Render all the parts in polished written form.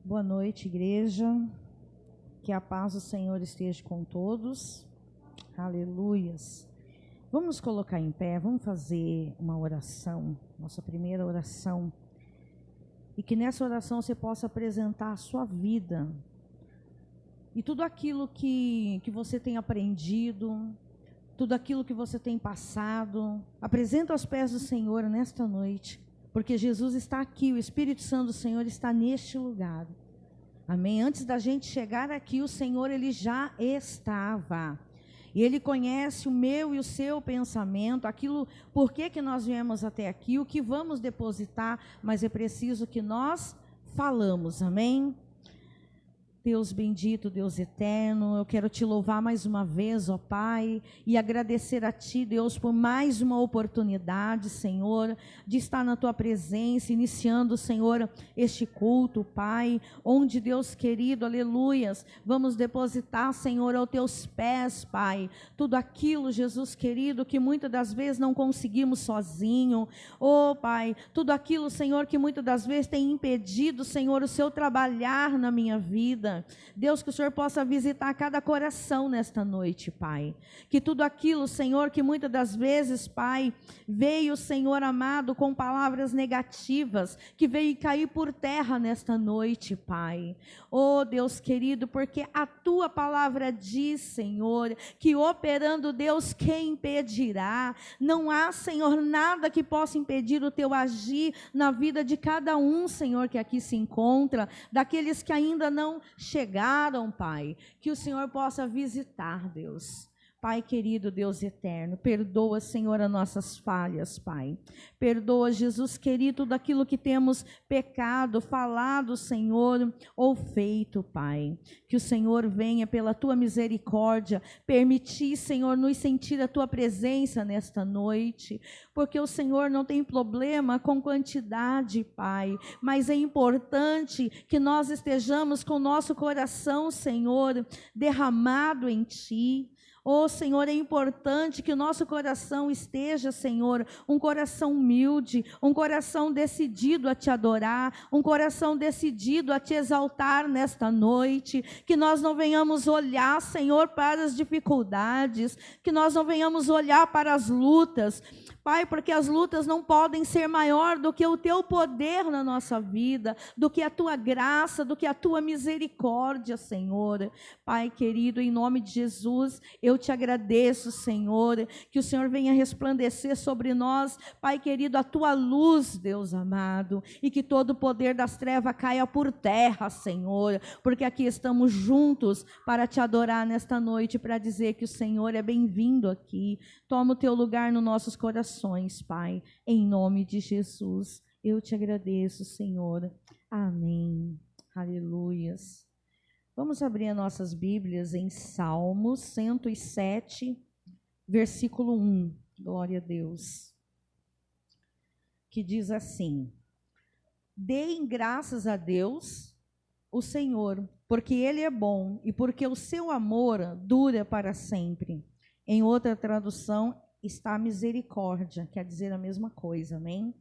Boa noite, igreja. Que a paz do Senhor esteja com todos. Aleluias. Vamos colocar em pé, vamos fazer uma oração, nossa primeira oração. E que nessa oração você possa apresentar a sua vida. E tudo aquilo que você tem aprendido, tudo aquilo que você tem passado, apresenta aos pés do Senhor nesta noite. Porque Jesus está aqui, o Espírito Santo do Senhor está neste lugar. Amém? Antes da gente chegar aqui, o Senhor, Ele já estava. E Ele conhece o meu e o seu pensamento, aquilo, por que nós viemos até aqui, o que vamos depositar, mas é preciso que nós falamos, amém? Deus bendito, Deus eterno, eu quero te louvar mais uma vez, ó Pai, e agradecer a Ti, Deus, por mais uma oportunidade, Senhor, de estar na Tua presença, iniciando, Senhor, este culto, Pai, onde, Deus querido, aleluias, vamos depositar, Senhor, aos Teus pés, Pai, tudo aquilo, Jesus querido, que muitas das vezes não conseguimos sozinho, ó Pai, tudo aquilo, Senhor, que muitas das vezes tem impedido, Senhor, o Seu trabalhar na minha vida. Deus, que o Senhor possa visitar cada coração nesta noite, Pai. Que tudo aquilo, Senhor, que muitas das vezes, Pai, veio, Senhor amado, com palavras negativas, que veio cair por terra nesta noite, Pai. Oh, Deus querido, porque a Tua palavra diz, Senhor, que operando Deus, quem impedirá? Não há, Senhor, nada que possa impedir o Teu agir na vida de cada um, Senhor, que aqui se encontra, daqueles que ainda não chegaram, Pai, que o Senhor possa visitar, Deus. Pai querido, Deus eterno, perdoa, Senhor, as nossas falhas, Pai. Perdoa, Jesus querido, tudo aquilo que temos pecado, falado, Senhor, ou feito, Pai. Que o Senhor venha pela Tua misericórdia, permitir, Senhor, nos sentir a Tua presença nesta noite, porque o Senhor não tem problema com quantidade, Pai, mas é importante que nós estejamos com o nosso coração, Senhor, derramado em Ti. Oh, Senhor, é importante que o nosso coração esteja, Senhor, um coração humilde, um coração decidido a Te adorar, um coração decidido a Te exaltar nesta noite, que nós não venhamos olhar, Senhor, para as dificuldades, que nós não venhamos olhar para as lutas, Pai, porque as lutas não podem ser maior do que o Teu poder na nossa vida, do que a Tua graça, do que a Tua misericórdia, Senhor. Pai querido, em nome de Jesus, eu Te agradeço, Senhor, que o Senhor venha resplandecer sobre nós, Pai querido, a Tua luz, Deus amado, e que todo o poder das trevas caia por terra, Senhor, porque aqui estamos juntos para Te adorar nesta noite, para dizer que o Senhor é bem-vindo aqui. Toma o Teu lugar nos nossos corações, Pai, em nome de Jesus. Eu Te agradeço, Senhor. Amém. Aleluias. Vamos abrir as nossas Bíblias em Salmos 107, versículo 1. Glória a Deus. Que diz assim: Deem graças a Deus, o Senhor, porque Ele é bom e porque o seu amor dura para sempre. Em outra tradução está misericórdia, quer dizer a mesma coisa, amém?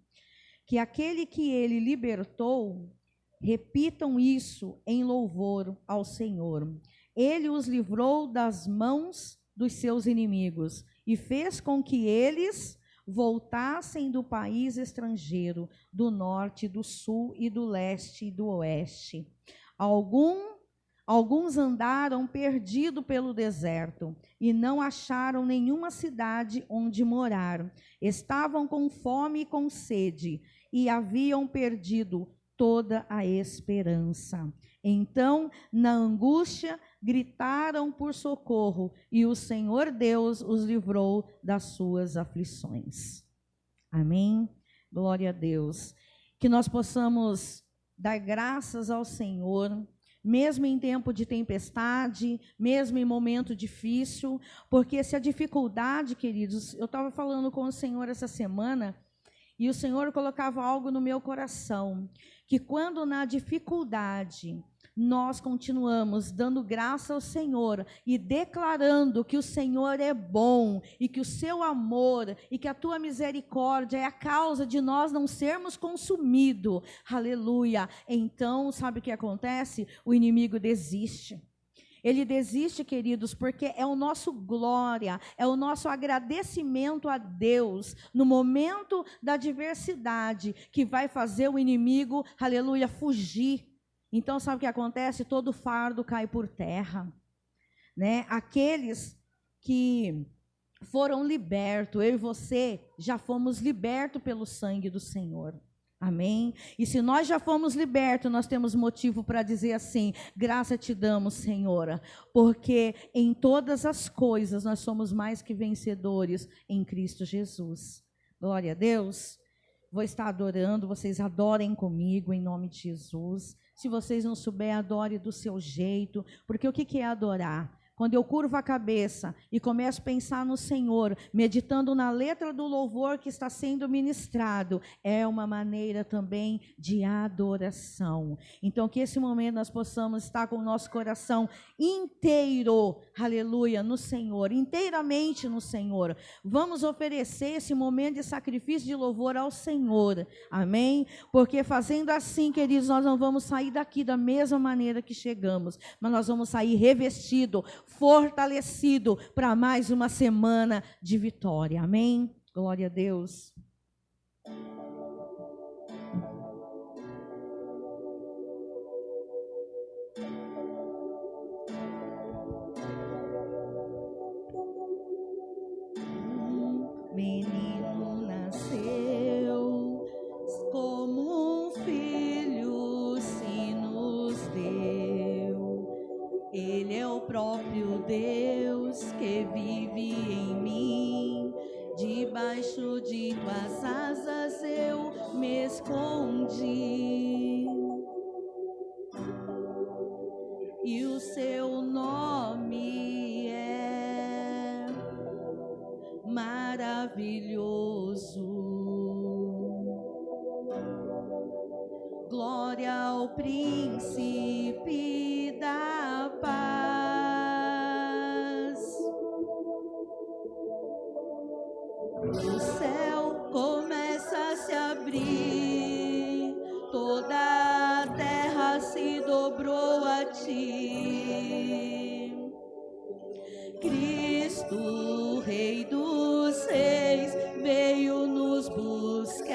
Que aquele que Ele libertou, repitam isso em louvor ao Senhor. Ele os livrou das mãos dos seus inimigos e fez com que eles voltassem do país estrangeiro, do norte, do sul e do leste e do oeste. Alguns andaram perdidos pelo deserto e não acharam nenhuma cidade onde morar. Estavam com fome e com sede e haviam perdido toda a esperança. Então, na angústia, gritaram por socorro e o Senhor Deus os livrou das suas aflições. Amém? Glória a Deus. Que nós possamos dar graças ao Senhor, mesmo em tempo de tempestade, mesmo em momento difícil, porque se a dificuldade, queridos, eu estava falando com o Senhor essa semana, e o Senhor colocava algo no meu coração, que quando na dificuldade nós continuamos dando graça ao Senhor e declarando que o Senhor é bom e que o seu amor e que a tua misericórdia é a causa de nós não sermos consumidos, aleluia, então sabe o que acontece? O inimigo desiste. Ele desiste, queridos, porque é o nosso glória, é o nosso agradecimento a Deus no momento da adversidade que vai fazer o inimigo, aleluia, fugir. Então, sabe o que acontece? Todo fardo cai por terra, né? Aqueles que foram libertos, eu e você já fomos libertos pelo sangue do Senhor. Amém? E se nós já fomos libertos, nós temos motivo para dizer assim: graça te damos, Senhora, porque em todas as coisas nós somos mais que vencedores em Cristo Jesus. Glória a Deus. Vou estar adorando, vocês adorem comigo em nome de Jesus. Se vocês não souberem, adore do seu jeito, porque o que é adorar? Quando eu curvo a cabeça e começo a pensar no Senhor, meditando na letra do louvor que está sendo ministrado, é uma maneira também de adoração. Então, que esse momento nós possamos estar com o nosso coração inteiro, aleluia, no Senhor, inteiramente no Senhor. Vamos oferecer esse momento de sacrifício de louvor ao Senhor, amém? Porque fazendo assim, queridos, nós não vamos sair daqui da mesma maneira que chegamos, mas nós vamos sair revestido, fortalecido para mais uma semana de vitória. Amém? Glória a Deus. Menino nasceu, como um filho se nos deu. Ele é o próprio Deus que vive em mim. Debaixo de tuas asas eu me escondi. E o seu nome é maravilhoso. Glória ao príncipe da paz. O céu começa a se abrir, toda a terra se dobrou a ti. Cristo, Rei dos Reis, veio nos buscar.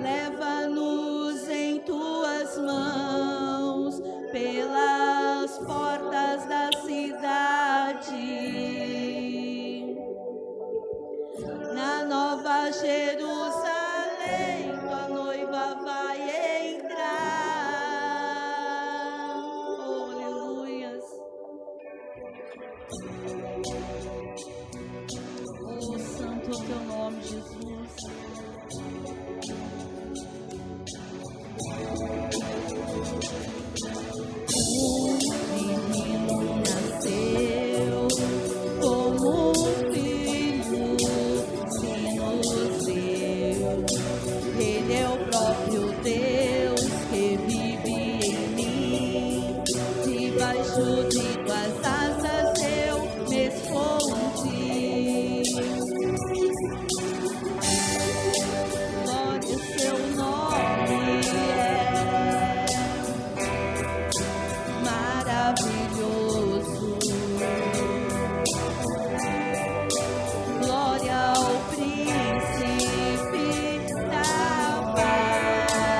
Leva-nos em tuas mãos pelas portas da cidade. Na Nova Jerusalém, tua noiva vai entrar. Oh, aleluias. Oh, santo é o teu nome, Jesus. Um menino nasceu, como um filho se nos deu. Ele é o próprio Deus que vive em mim. Debaixo de tuas asas eu me escondi. Glória ao seu nome maravilhoso. Glória ao príncipe da paz.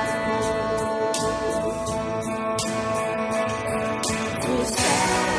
O céu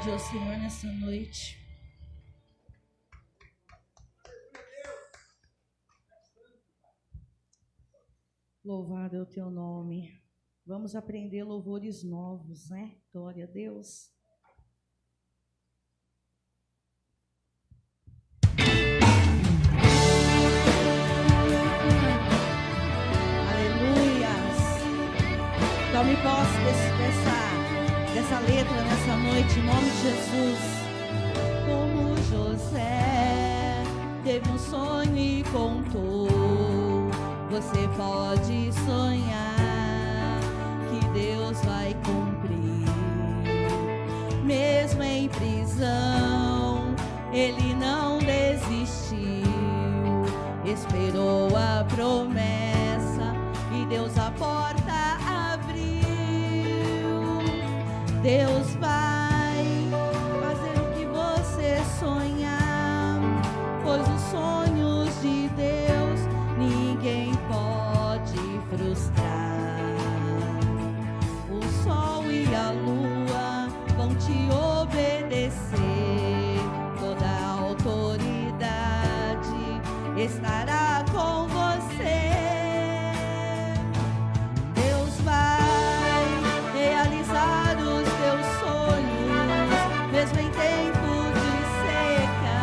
aplaude ao Senhor nessa noite. Louvado é o teu nome. Vamos aprender louvores novos, né? Glória a Deus. Aleluias. Tome posse dessa letra nessa noite, em nome de Jesus. Como José teve um sonho e contou, você pode sonhar que Deus vai cumprir. Mesmo em prisão, ele não desistiu, esperou a promessa e Deus a porta abriu. Deus vai fazer o que você sonhar, pois os sonhos de Deus ninguém pode frustrar. O sol e a lua vão te obedecer, toda a autoridade estará com você. Deus vai realizar os teus sonhos, mesmo em tempo de seca,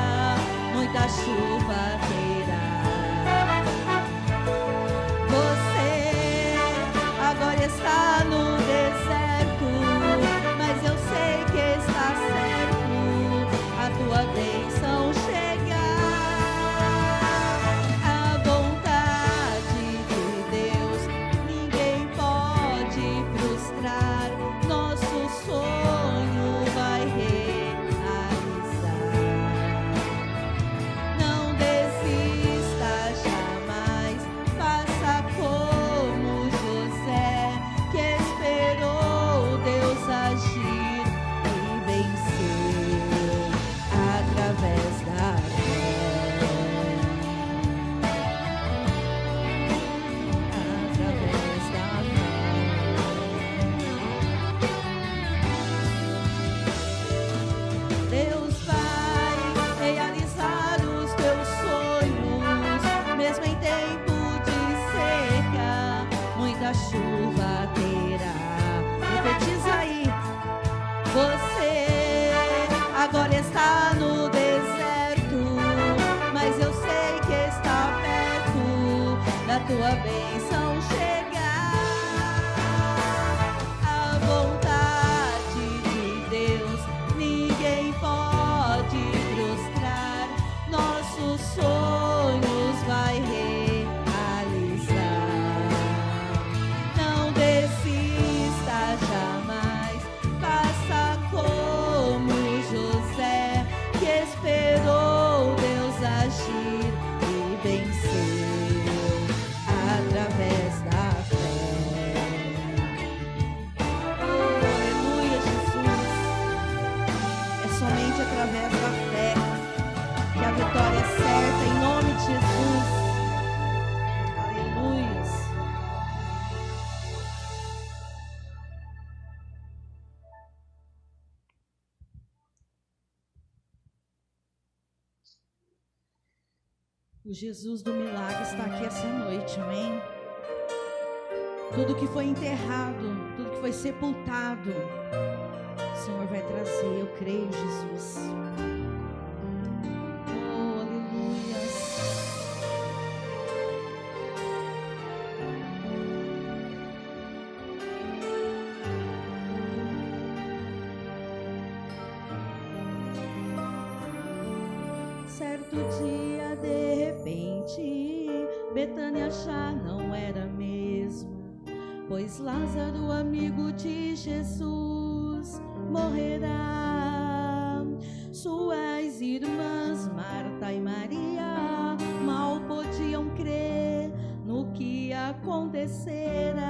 muita chuva terá. Está no deserto, mas eu sei que está certo a tua bênção chegar. A vontade de Deus ninguém pode frustrar, nosso sonho vai realizar. Não desista jamais, faça como José, que esperou Deus agir e venceu através da fé. Através da fé. Deus vai realizar os teus sonhos, mesmo em tempo de seca, muita chuva terá. Profetiza aí. Você agora está no deserto, mas eu sei que está perto da tua bênção chegar. A vontade de Deus ninguém pode frustrar, nossos sonhos vai realizar. Não desista jamais, faça como José, que esperou Deus agir e venceu através da fé. Oh, aleluia, Jesus. É somente através da fé que a vitória é certa, em nome de Jesus. Aleluias. O Jesus do milagre está aqui essa noite, amém? Tudo que foi enterrado, tudo que foi sepultado, o Senhor vai trazer, eu creio, Jesus. Oh, aleluias. Certo dia, de repente, Betânia já não era mesmo, pois Lázaro, amigo de Jesus, morrerá. Suas irmãs Marta e Maria mal podiam crer no que acontecera.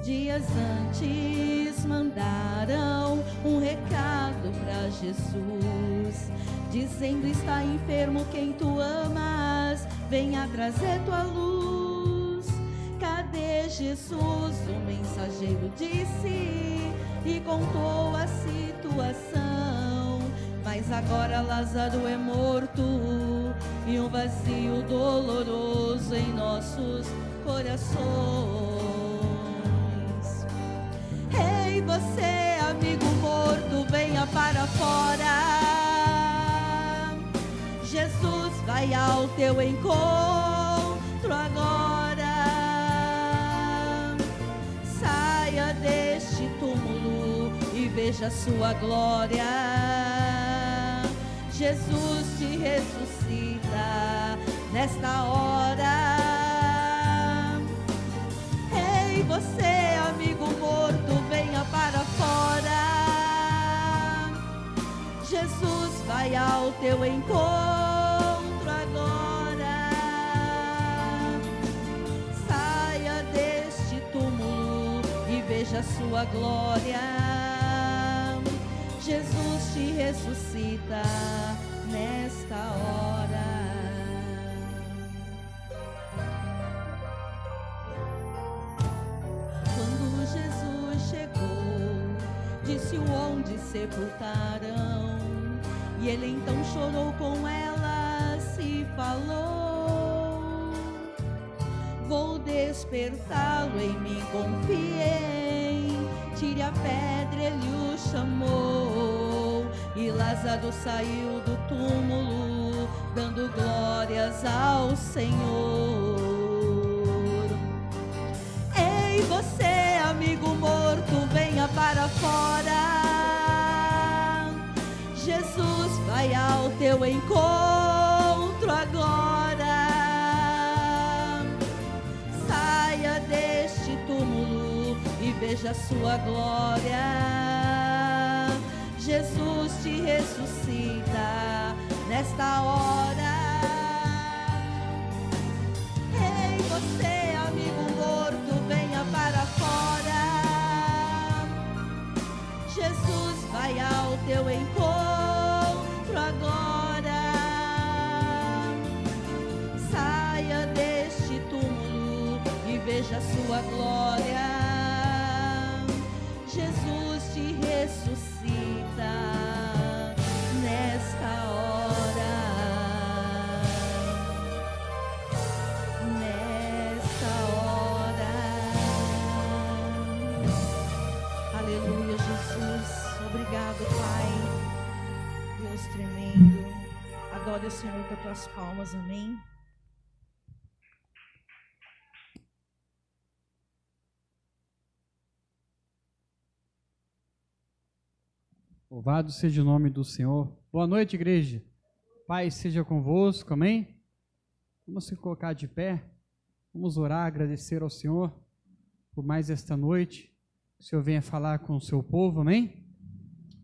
Dias antes mandaram um recado para Jesus, dizendo: está enfermo quem tu amas, venha trazer tua luz. Cadê Jesus? O mensageiro disse, e contou a situação. Mas agora Lázaro é morto e um vazio doloroso em nossos corações. Ei, você, amigo morto, venha para fora. Jesus vai ao teu encontro agora. Saia deste túmulo e veja sua glória. Jesus te ressuscita nesta hora. Ei, você, amigo morto, venha para fora. Jesus vai ao teu encontro agora. Saia deste túmulo e veja sua glória. Jesus te ressuscita nesta hora. Quando Jesus chegou, disse-o onde sepultaram. E ele então chorou com elas e falou: vou despertá-lo, em mim confiei. Tire a pedra, ele o chamou. E Lázaro saiu do túmulo, dando glórias ao Senhor. Ei, você, amigo morto, venha para fora. Jesus vai ao teu encontro agora. Saia deste túmulo e veja sua glória. Jesus te ressuscita nesta hora. Ei, você, amigo morto, venha para fora. Jesus vai ao teu encontro agora. Saia deste túmulo e veja sua glória. Jesus te ressuscita nesta hora. Nesta hora. Aleluia, Jesus. Obrigado, Pai. Deus tremendo. Adore o Senhor com as tuas palmas, amém. Louvado seja o nome do Senhor. Boa noite, igreja. Pai seja convosco, amém? Vamos se colocar de pé. Vamos orar, agradecer ao Senhor por mais esta noite. Que o Senhor venha falar com o seu povo, amém?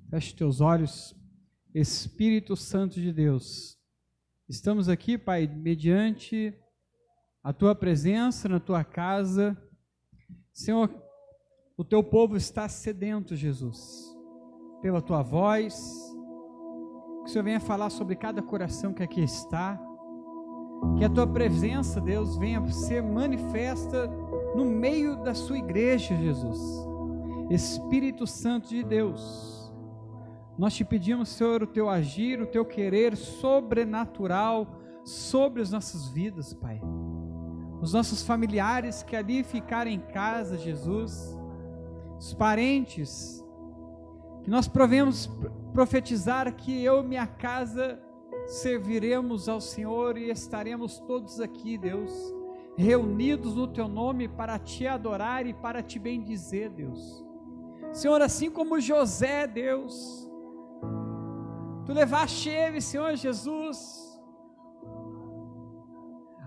Feche teus olhos. Espírito Santo de Deus, estamos aqui, Pai, mediante a Tua presença na Tua casa. Senhor, o Teu povo está sedento, Jesus, pela Tua voz. Que o Senhor venha falar sobre cada coração que aqui está. Que a Tua presença, Deus, venha ser manifesta no meio da Sua igreja, Jesus. Espírito Santo de Deus, nós te pedimos, Senhor, o Teu agir, o Teu querer sobrenatural sobre as nossas vidas, Pai. Os nossos familiares que ali ficarem em casa, Jesus, os parentes, que nós provemos profetizar que eu e minha casa serviremos ao Senhor e estaremos todos aqui, Deus, reunidos no Teu nome para Te adorar e para Te bendizer, Deus. Senhor, assim como José, Deus, Tu levaste ele, Senhor Jesus,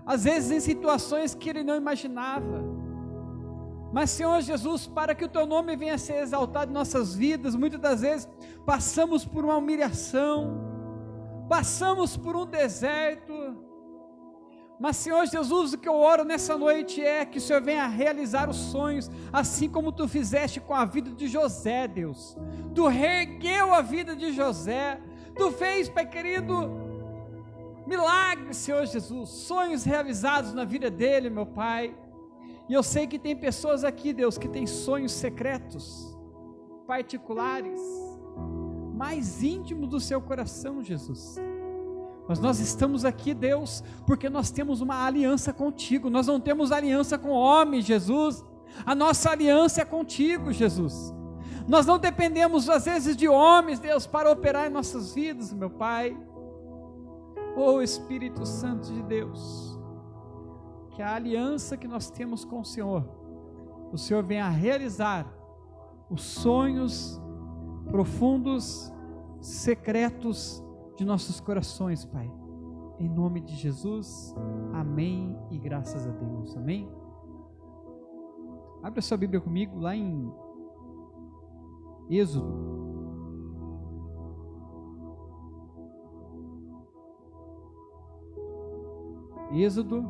às vezes em situações que ele não imaginava, mas Senhor Jesus, para que o Teu nome venha a ser exaltado em nossas vidas, muitas das vezes passamos por uma humilhação, passamos por um deserto, mas Senhor Jesus, o que eu oro nessa noite é que o Senhor venha a realizar os sonhos, assim como Tu fizeste com a vida de José, Deus. Tu reergueu a vida de José, Tu fez, Pai querido, milagres, Senhor Jesus, sonhos realizados na vida dele, meu Pai. E eu sei que tem pessoas aqui, Deus, que têm sonhos secretos, particulares, mais íntimos do seu coração, Jesus. Mas nós estamos aqui, Deus, porque nós temos uma aliança contigo. Nós não temos aliança com homens, Jesus. A nossa aliança é contigo, Jesus. Nós não dependemos às vezes de homens, Deus, para operar em nossas vidas, meu Pai. Oh Espírito Santo de Deus, que a aliança que nós temos com o Senhor venha a realizar os sonhos profundos, secretos de nossos corações, Pai. Em nome de Jesus, amém e graças a Deus, amém. Abre a sua Bíblia comigo lá em Êxodo. Êxodo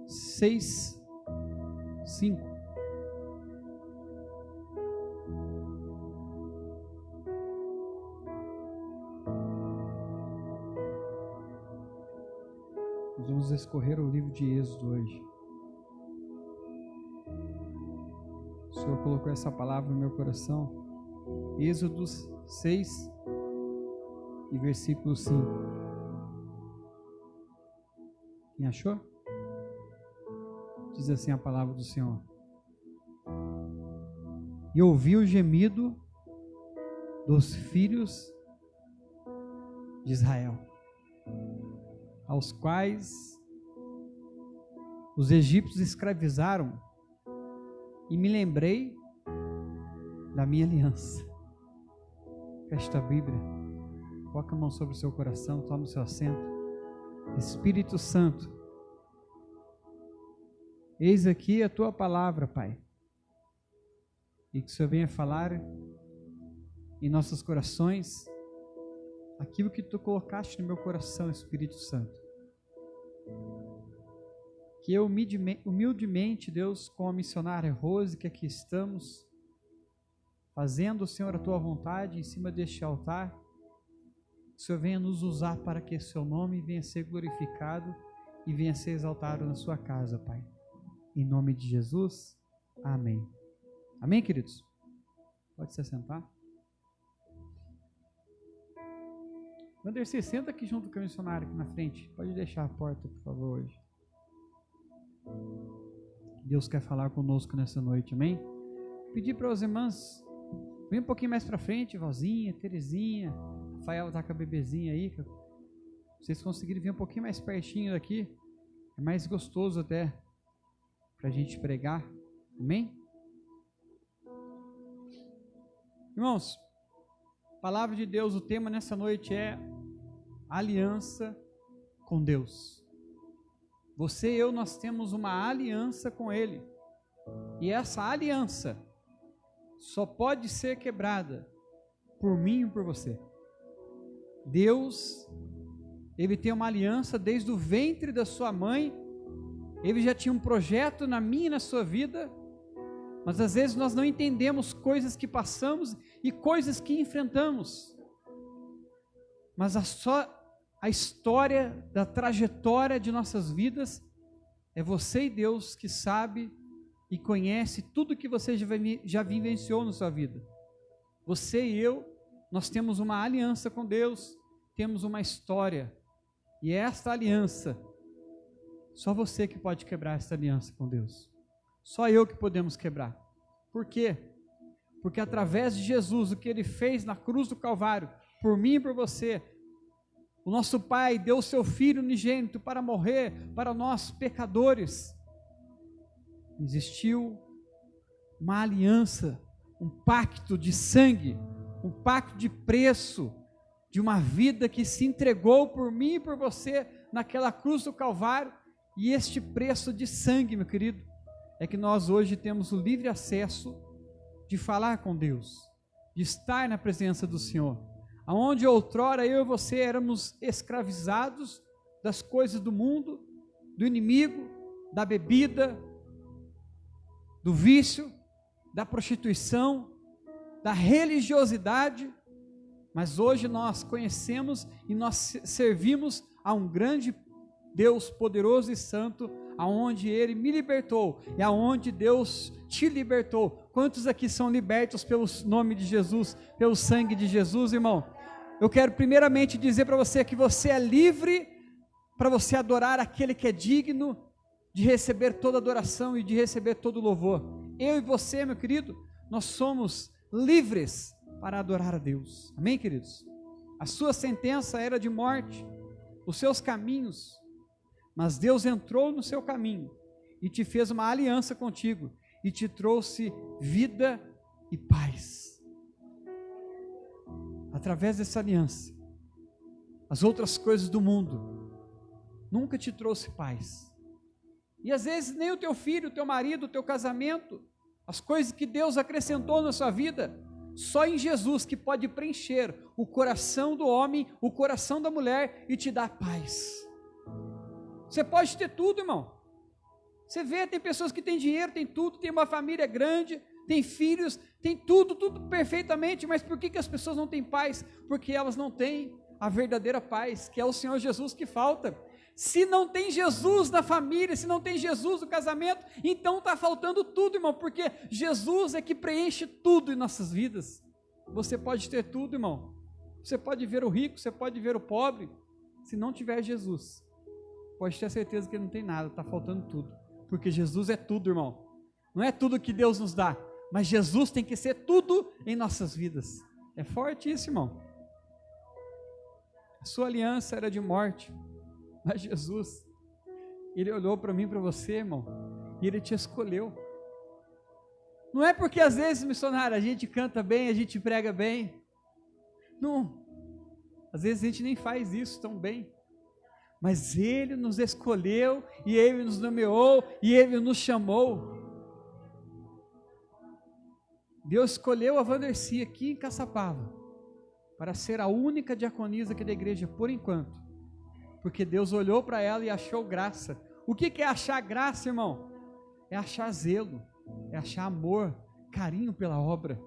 6:5. Nós vamos escorrer o livro de Êxodo hoje. O Senhor colocou essa palavra no meu coração. Êxodo 6 e versículo 5. Quem achou? Diz assim a palavra do Senhor: e ouvi o gemido dos filhos de Israel, aos quais os egípcios escravizaram, e me lembrei da minha aliança. Feche a Bíblia, coloca a mão sobre o seu coração, toma o seu assento. Espírito Santo, eis aqui a tua palavra, Pai, e que o Senhor venha falar em nossos corações aquilo que tu colocaste no meu coração, Espírito Santo. Que eu humildemente, Deus, como a missionária Rose, que aqui estamos, fazendo, Senhor, a tua vontade em cima deste altar, que o Senhor venha nos usar para que o seu nome venha a ser glorificado e venha a ser exaltado na sua casa, Pai. Em nome de Jesus, amém. Amém, queridos? Pode se sentar. Wandercy, senta aqui junto com o missionário aqui na frente. Pode deixar a porta, por favor, hoje. Deus quer falar conosco nessa noite, amém? Pedir para as irmãs, vem um pouquinho mais para frente, Valzinha, Terezinha, Rafael tá com a bebezinha aí. Vocês conseguirem vir um pouquinho mais pertinho daqui, é mais gostoso até para a gente pregar, amém? Irmãos, palavra de Deus, o tema nessa noite é aliança com Deus. Você e eu, nós temos uma aliança com Ele, e essa aliança só pode ser quebrada por mim e por você. Deus, Ele tem uma aliança desde o ventre da sua mãe. Ele já tinha um projeto na minha e na sua vida, mas às vezes nós não entendemos coisas que passamos e coisas que enfrentamos. Mas a história da trajetória de nossas vidas é você e Deus que sabe e conhece tudo que você já vivenciou na sua vida. Você e eu, nós temos uma aliança com Deus, temos uma história, e esta aliança, só você que pode quebrar essa aliança com Deus. Só eu que podemos quebrar. Por quê? Porque através de Jesus, o que Ele fez na cruz do Calvário, por mim e por você, o nosso Pai deu o seu Filho unigênito para morrer para nós pecadores. Existiu uma aliança, um pacto de sangue, um pacto de preço, de uma vida que se entregou por mim e por você naquela cruz do Calvário. E este preço de sangue, meu querido, é que nós hoje temos o livre acesso de falar com Deus, de estar na presença do Senhor. Aonde outrora eu e você éramos escravizados das coisas do mundo, do inimigo, da bebida, do vício, da prostituição, da religiosidade, mas hoje nós conhecemos e nós servimos a um grande Deus poderoso e santo, aonde Ele me libertou e aonde Deus te libertou. Quantos aqui são libertos pelo nome de Jesus, pelo sangue de Jesus, irmão? Eu quero primeiramente dizer para você que você é livre para você adorar aquele que é digno de receber toda adoração e de receber todo louvor. Eu e você, meu querido, nós somos livres para adorar a Deus. Amém, queridos? A sua sentença era de morte, os seus caminhos, mas Deus entrou no seu caminho e te fez uma aliança contigo e te trouxe vida e paz. Através dessa aliança, as outras coisas do mundo nunca te trouxe paz. E às vezes nem o teu filho, o teu marido, o teu casamento, as coisas que Deus acrescentou na sua vida, só em Jesus que pode preencher o coração do homem, o coração da mulher e te dar paz. Você pode ter tudo, irmão. Você vê, tem pessoas que têm dinheiro, tem tudo, tem uma família grande, tem filhos, tem tudo perfeitamente, mas por que as pessoas não têm paz? Porque elas não têm a verdadeira paz, que é o Senhor Jesus que falta. Se não tem Jesus na família, se não tem Jesus no casamento, então está faltando tudo, irmão, porque Jesus é que preenche tudo em nossas vidas. Você pode ter tudo, irmão. Você pode ver o rico, você pode ver o pobre. Se não tiver Jesus, pode ter certeza que ele não tem nada, está faltando tudo. Porque Jesus é tudo, irmão. Não é tudo que Deus nos dá, mas Jesus tem que ser tudo em nossas vidas. É forte isso, irmão. A sua aliança era de morte, mas Jesus, Ele olhou para mim e para você, irmão, e Ele te escolheu. Não é porque às vezes, missionário, a gente canta bem, a gente prega bem. Não, às vezes a gente nem faz isso tão bem. Mas Ele nos escolheu, e Ele nos nomeou, e Ele nos chamou. Deus escolheu a Vandercy aqui em Caçapava, para ser a única diaconisa aqui da igreja, por enquanto. Porque Deus olhou para ela e achou graça. O que é achar graça, irmão? É achar zelo, é achar amor, carinho pela obra.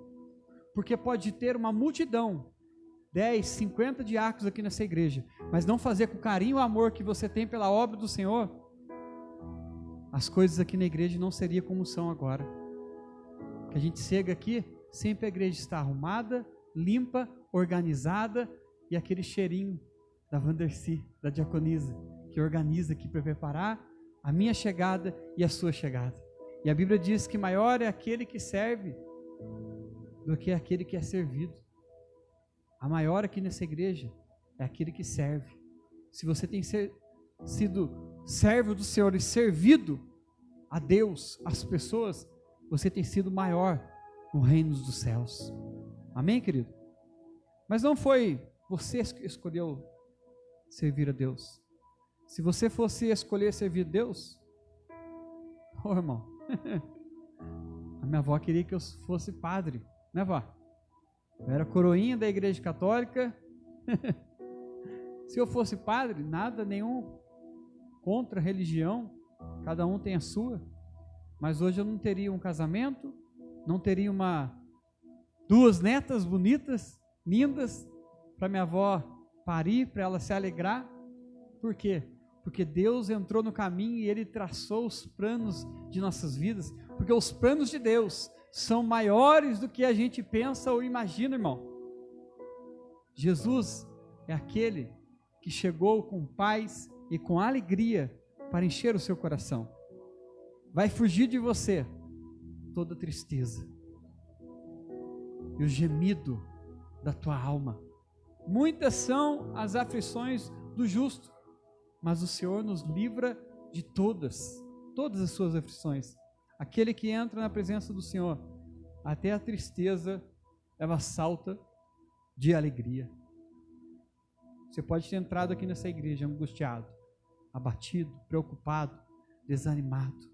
Porque pode ter uma multidão, 10, 50 diáconos aqui nessa igreja, mas não fazer com carinho e amor que você tem pela obra do Senhor, as coisas aqui na igreja não seriam como são agora. Que a gente chega aqui, sempre a igreja está arrumada, limpa, organizada, e aquele cheirinho da Vandercy, da diaconisa, que organiza aqui para preparar a minha chegada e a sua chegada. E a Bíblia diz que maior é aquele que serve do que aquele que é servido. A maior aqui nessa igreja é aquele que serve. Se você tem sido servo do Senhor e servido a Deus, as pessoas, você tem sido maior no reino dos céus. Amém, querido? Mas não foi você que escolheu servir a Deus. Se você fosse escolher servir a Deus, irmão, a minha avó queria que eu fosse padre, né, vó? Eu era coroinha da igreja católica. Se eu fosse padre, nada, nenhum contra a religião, cada um tem a sua, mas hoje eu não teria um casamento, não teria duas netas bonitas, lindas, para minha avó parir, para ela se alegrar. Por quê? Porque Deus entrou no caminho e Ele traçou os planos de nossas vidas, porque os planos de Deus são maiores do que a gente pensa ou imagina, irmão. Jesus é aquele que chegou com paz e com alegria para encher o seu coração. Vai fugir de você toda tristeza e o gemido da tua alma. Muitas são as aflições do justo, mas o Senhor nos livra de todas as suas aflições. Aquele que entra na presença do Senhor, até a tristeza ela salta de alegria. Você pode ter entrado aqui nessa igreja angustiado, abatido, preocupado, desanimado,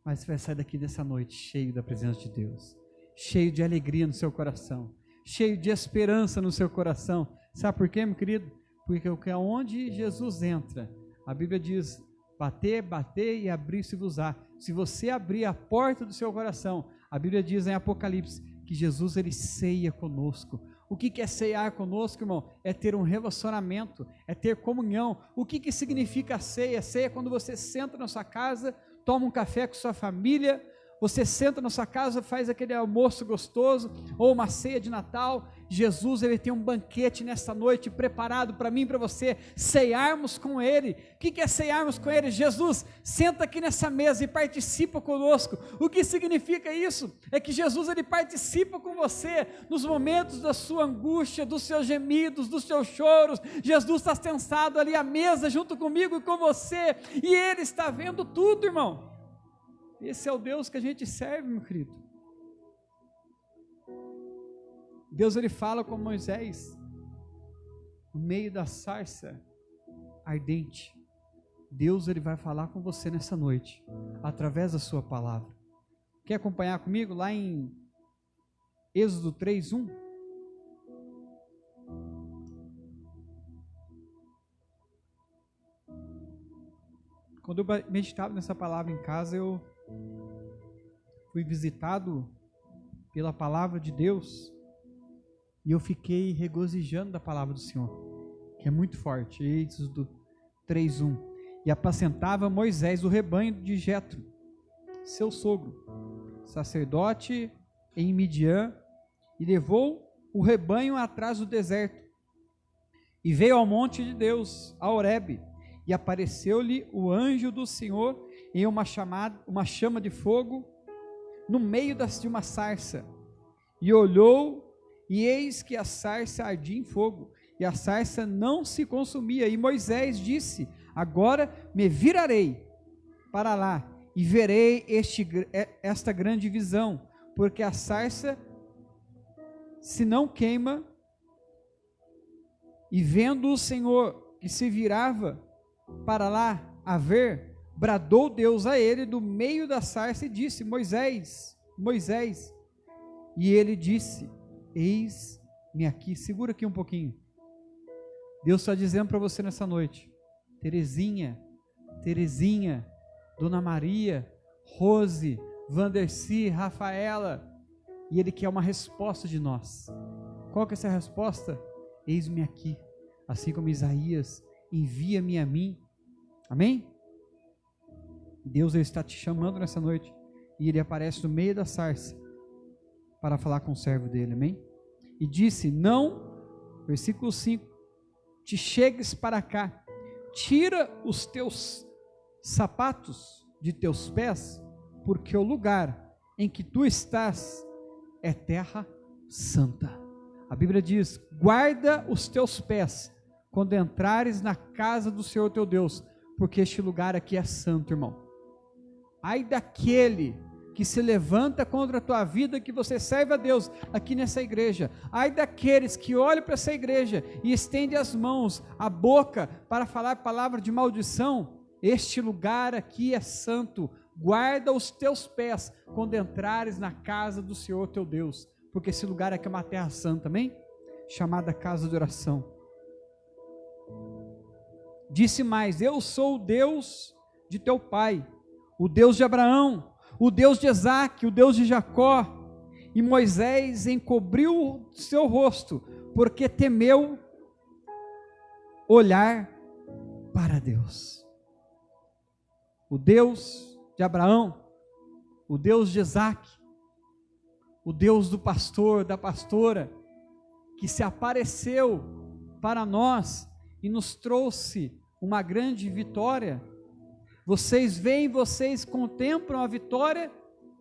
mas você vai sair daqui dessa noite cheio da presença de Deus, cheio de alegria no seu coração, cheio de esperança no seu coração. Sabe por quê, meu querido? Porque onde Jesus entra, a Bíblia diz: bater, bater e abrir-se-vos-á. Se você abrir a porta do seu coração, a Bíblia diz em Apocalipse que Jesus ele ceia conosco. O que é ceiar conosco, irmão? É ter um relacionamento, é ter comunhão. O que significa a ceia? Ceia é quando você senta na sua casa, toma um café com sua família, você senta na sua casa, faz aquele almoço gostoso, ou uma ceia de Natal. Jesus, ele tem um banquete nesta noite preparado para mim e para você, ceiarmos com ele. O que é ceiarmos com ele? Jesus, senta aqui nessa mesa e participa conosco. O que significa isso? É que Jesus, ele participa com você nos momentos da sua angústia, dos seus gemidos, dos seus choros. Jesus está sentado ali à mesa junto comigo e com você, e ele está vendo tudo, irmão. Esse é o Deus que a gente serve, meu querido. Deus, ele fala com Moisés no meio da sarça ardente. Deus, ele vai falar com você nessa noite através da sua palavra. Quer acompanhar comigo lá em Êxodo 3:1? Quando eu meditava nessa palavra em casa, eu fui visitado pela palavra de Deus e eu fiquei regozijando da palavra do Senhor, que é muito forte. Êxodo 3:1. E apacentava Moisés o rebanho de Jetro, seu sogro, sacerdote em Midian, e levou o rebanho atrás do deserto, e veio ao monte de Deus, a Horebe, e apareceu-lhe o anjo do Senhor em uma chama de fogo no meio de uma sarça, e olhou, e eis que a sarça ardia em fogo, e a sarça não se consumia, e Moisés disse: agora me virarei para lá, e verei esta grande visão, porque a sarça se não queima. E vendo o Senhor que se virava para lá a ver, bradou Deus a ele do meio da sarça e disse: Moisés, Moisés. E ele disse: eis-me aqui. Segura aqui um pouquinho. Deus está dizendo para você nessa noite: Terezinha, Dona Maria, Rose, Vanderci, Rafaela, e ele quer uma resposta de nós. Qual que é essa resposta? Eis-me aqui, assim como Isaías: envia-me a mim. Amém? Deus, ele está te chamando nessa noite, e ele aparece no meio da sarça para falar com o servo dele. Amém? E disse: não, versículo 5, te chegues para cá, tira os teus sapatos de teus pés, porque o lugar em que tu estás é terra santa. A Bíblia diz: guarda os teus pés quando entrares na casa do Senhor teu Deus, porque este lugar aqui é santo, irmão. Ai daquele que se levanta contra a tua vida, que você serve a Deus aqui nessa igreja. Ai daqueles que olham para essa igreja e estendem as mãos, a boca, para falar palavra de maldição. Este lugar aqui é santo. Guarda os teus pés quando entrares na casa do Senhor teu Deus, porque esse lugar aqui é uma terra santa, amém? Chamada casa de oração. Disse mais: eu sou o Deus de teu pai, o Deus de Abraão, o Deus de Isaque, o Deus de Jacó. E Moisés encobriu o seu rosto, porque temeu olhar para Deus. O Deus de Abraão, o Deus de Isaque, o Deus do pastor, da pastora, que se apareceu para nós e nos trouxe uma grande vitória. Vocês veem, vocês contemplam a vitória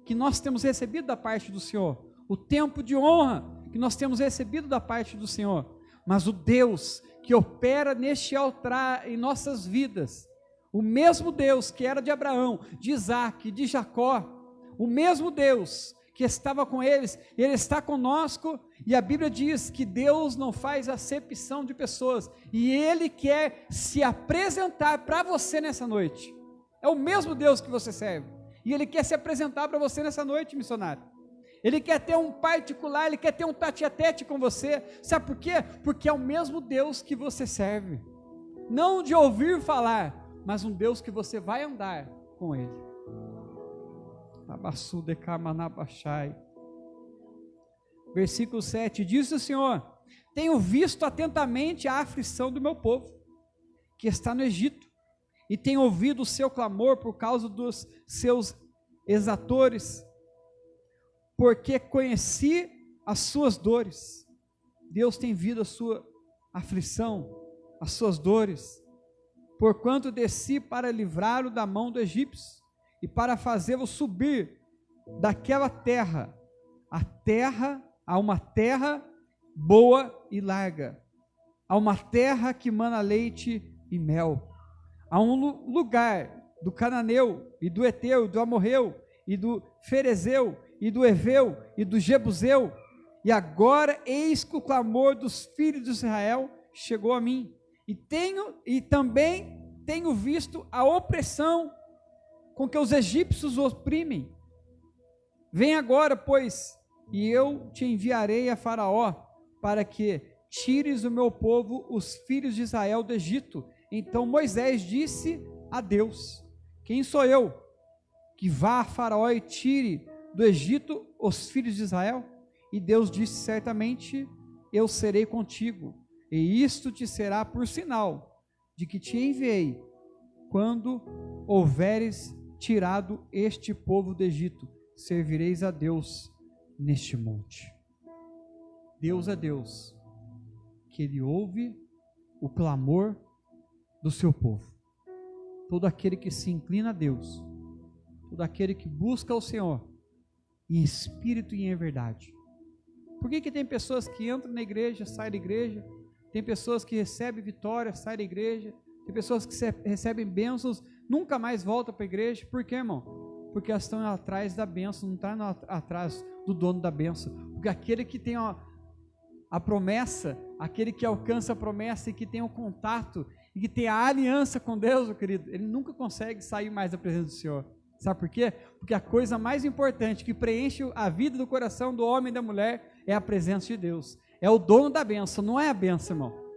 que nós temos recebido da parte do Senhor, o tempo de honra que nós temos recebido da parte do Senhor. Mas o Deus que opera neste altar em nossas vidas, o mesmo Deus que era de Abraão, de Isaque, de Jacó, o mesmo Deus que estava com eles, ele está conosco, e a Bíblia diz que Deus não faz acepção de pessoas, e ele quer se apresentar para você nessa noite. É o mesmo Deus que você serve, e ele quer se apresentar para você nessa noite, missionário. Ele quer ter um particular, ele quer ter um tete-a-tete com você. Sabe por quê? Porque é o mesmo Deus que você serve, não de ouvir falar, mas um Deus que você vai andar com ele. Versículo 7, disse o Senhor: tenho visto atentamente a aflição do meu povo, que está no Egito, e tenho ouvido o seu clamor por causa dos seus exatores, porque conheci as suas dores. Deus tem visto a sua aflição, as suas dores, porquanto desci para livrá-lo da mão do egípcio, e para fazê-lo subir daquela terra, a uma terra boa e larga, a uma terra que mana leite e mel, a um lugar do cananeu, e do eteu, e do amorreu, e do ferezeu, e do eveu, e do jebuseu. E agora eis que o clamor dos filhos de Israel chegou a mim, e também tenho visto a opressão com que os egípcios oprimem. Vem agora, pois, e eu te enviarei a Faraó, para que tires o meu povo, os filhos de Israel, do Egito. Então Moisés disse a Deus: quem sou eu que vá a Faraó e tire do Egito os filhos de Israel? E Deus disse: certamente eu serei contigo, e isto te será por sinal de que te enviei, quando houveres tirado este povo do Egito, servireis a Deus neste monte. Deus é Deus, que Ele ouve o clamor do seu povo. Todo aquele que se inclina a Deus, todo aquele que busca o Senhor, em espírito e em verdade. Por que tem pessoas que entram na igreja, saem da igreja? Tem pessoas que recebem vitória, saem da igreja. Tem pessoas que recebem bênçãos, nunca mais voltam para a igreja. Por quê, irmão? Porque elas estão atrás da bênção, não estão atrás do dono da bênção. Porque aquele que tem a promessa, aquele que alcança a promessa e que tem o contato, e que tem a aliança com Deus, meu querido, ele nunca consegue sair mais da presença do Senhor. Sabe por quê? Porque a coisa mais importante que preenche a vida do coração do homem e da mulher é a presença de Deus. É o dono da bênção, não é a bênção, irmão.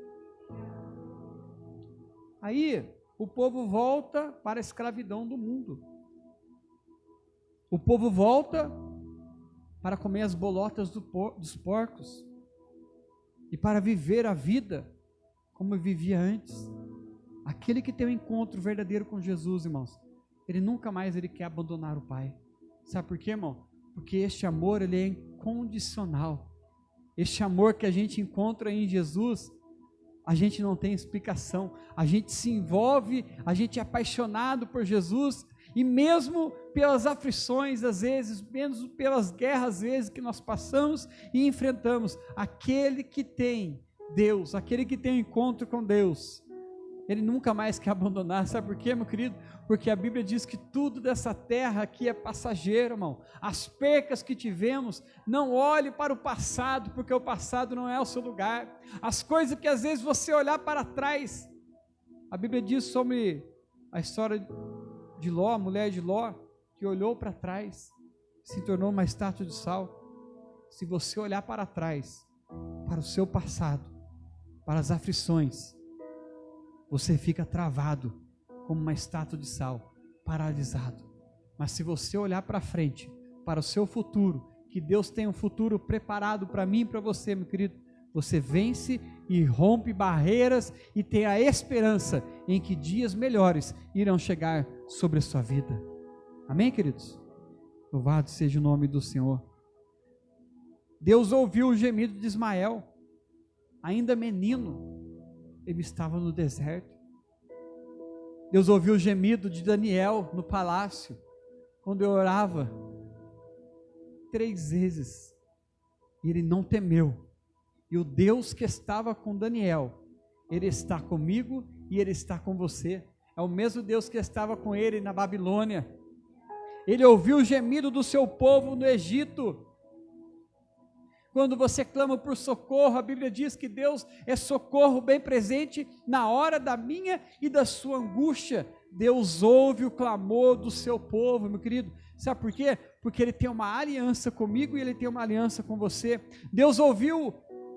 Aí, o povo volta para a escravidão do mundo. O povo volta para comer as bolotas dos porcos e para viver a vida como vivia antes. Aquele que tem um encontro verdadeiro com Jesus, irmãos, ele nunca mais quer abandonar o Pai. Sabe por quê, irmão? Porque este amor, ele é incondicional. Este amor que a gente encontra em Jesus, a gente não tem explicação. A gente se envolve, a gente é apaixonado por Jesus, e mesmo pelas aflições, às vezes, mesmo pelas guerras, às vezes, que nós passamos e enfrentamos, aquele que tem Deus, aquele que tem um encontro com Deus, ele nunca mais quer abandonar. Sabe por quê, meu querido? Porque a Bíblia diz que tudo dessa terra aqui é passageiro, irmão. As percas que tivemos, não olhe para o passado, porque o passado não é o seu lugar. As coisas que às vezes você olhar para trás, a Bíblia diz sobre a história de Ló, a mulher de Ló, que olhou para trás, se tornou uma estátua de sal. Se você olhar para trás, para o seu passado, para as aflições, você fica travado como uma estátua de sal, paralisado. Mas se você olhar para frente, para o seu futuro, que Deus tem um futuro preparado para mim e para você, meu querido, você vence e rompe barreiras e tem a esperança em que dias melhores irão chegar sobre a sua vida. Amém, queridos? Louvado seja o nome do Senhor. Deus ouviu o gemido de Ismael, ainda menino, ele estava no deserto. Deus ouviu o gemido de Daniel no palácio, quando eu orava 3 vezes, e ele não temeu. E o Deus que estava com Daniel, ele está comigo e ele está com você. É o mesmo Deus que estava com ele na Babilônia. Ele ouviu o gemido do seu povo no Egito. Quando você clama por socorro, a Bíblia diz que Deus é socorro bem presente na hora da minha e da sua angústia. Deus ouve o clamor do seu povo, meu querido. Sabe por quê? Porque Ele tem uma aliança comigo e Ele tem uma aliança com você. Deus ouviu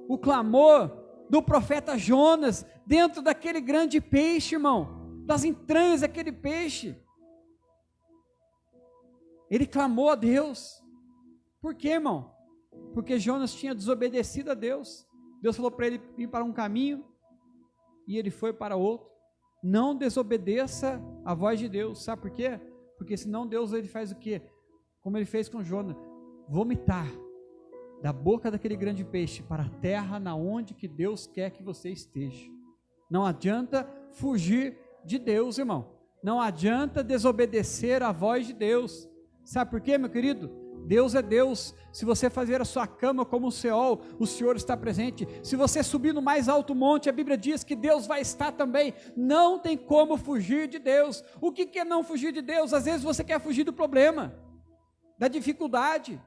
o clamor do profeta Jonas dentro daquele grande peixe, irmão, das entranhas daquele peixe. Ele clamou a Deus. Por quê, irmão? Porque Jonas tinha desobedecido a Deus. Deus falou para ele ir para um caminho e ele foi para outro. Não desobedeça a voz de Deus. Sabe por quê? Porque senão Deus ele faz o quê? Como ele fez com Jonas, vomitar da boca daquele grande peixe para a terra na onde que Deus quer que você esteja. Não adianta fugir de Deus, irmão. Não adianta desobedecer a voz de Deus. Sabe por quê, meu querido? Deus é Deus. Se você fazer a sua cama como um Seol, o Senhor está presente. Se você subir no mais alto monte, a Bíblia diz que Deus vai estar também. Não tem como fugir de Deus. O que é não fugir de Deus? Às vezes você quer fugir do problema, da dificuldade.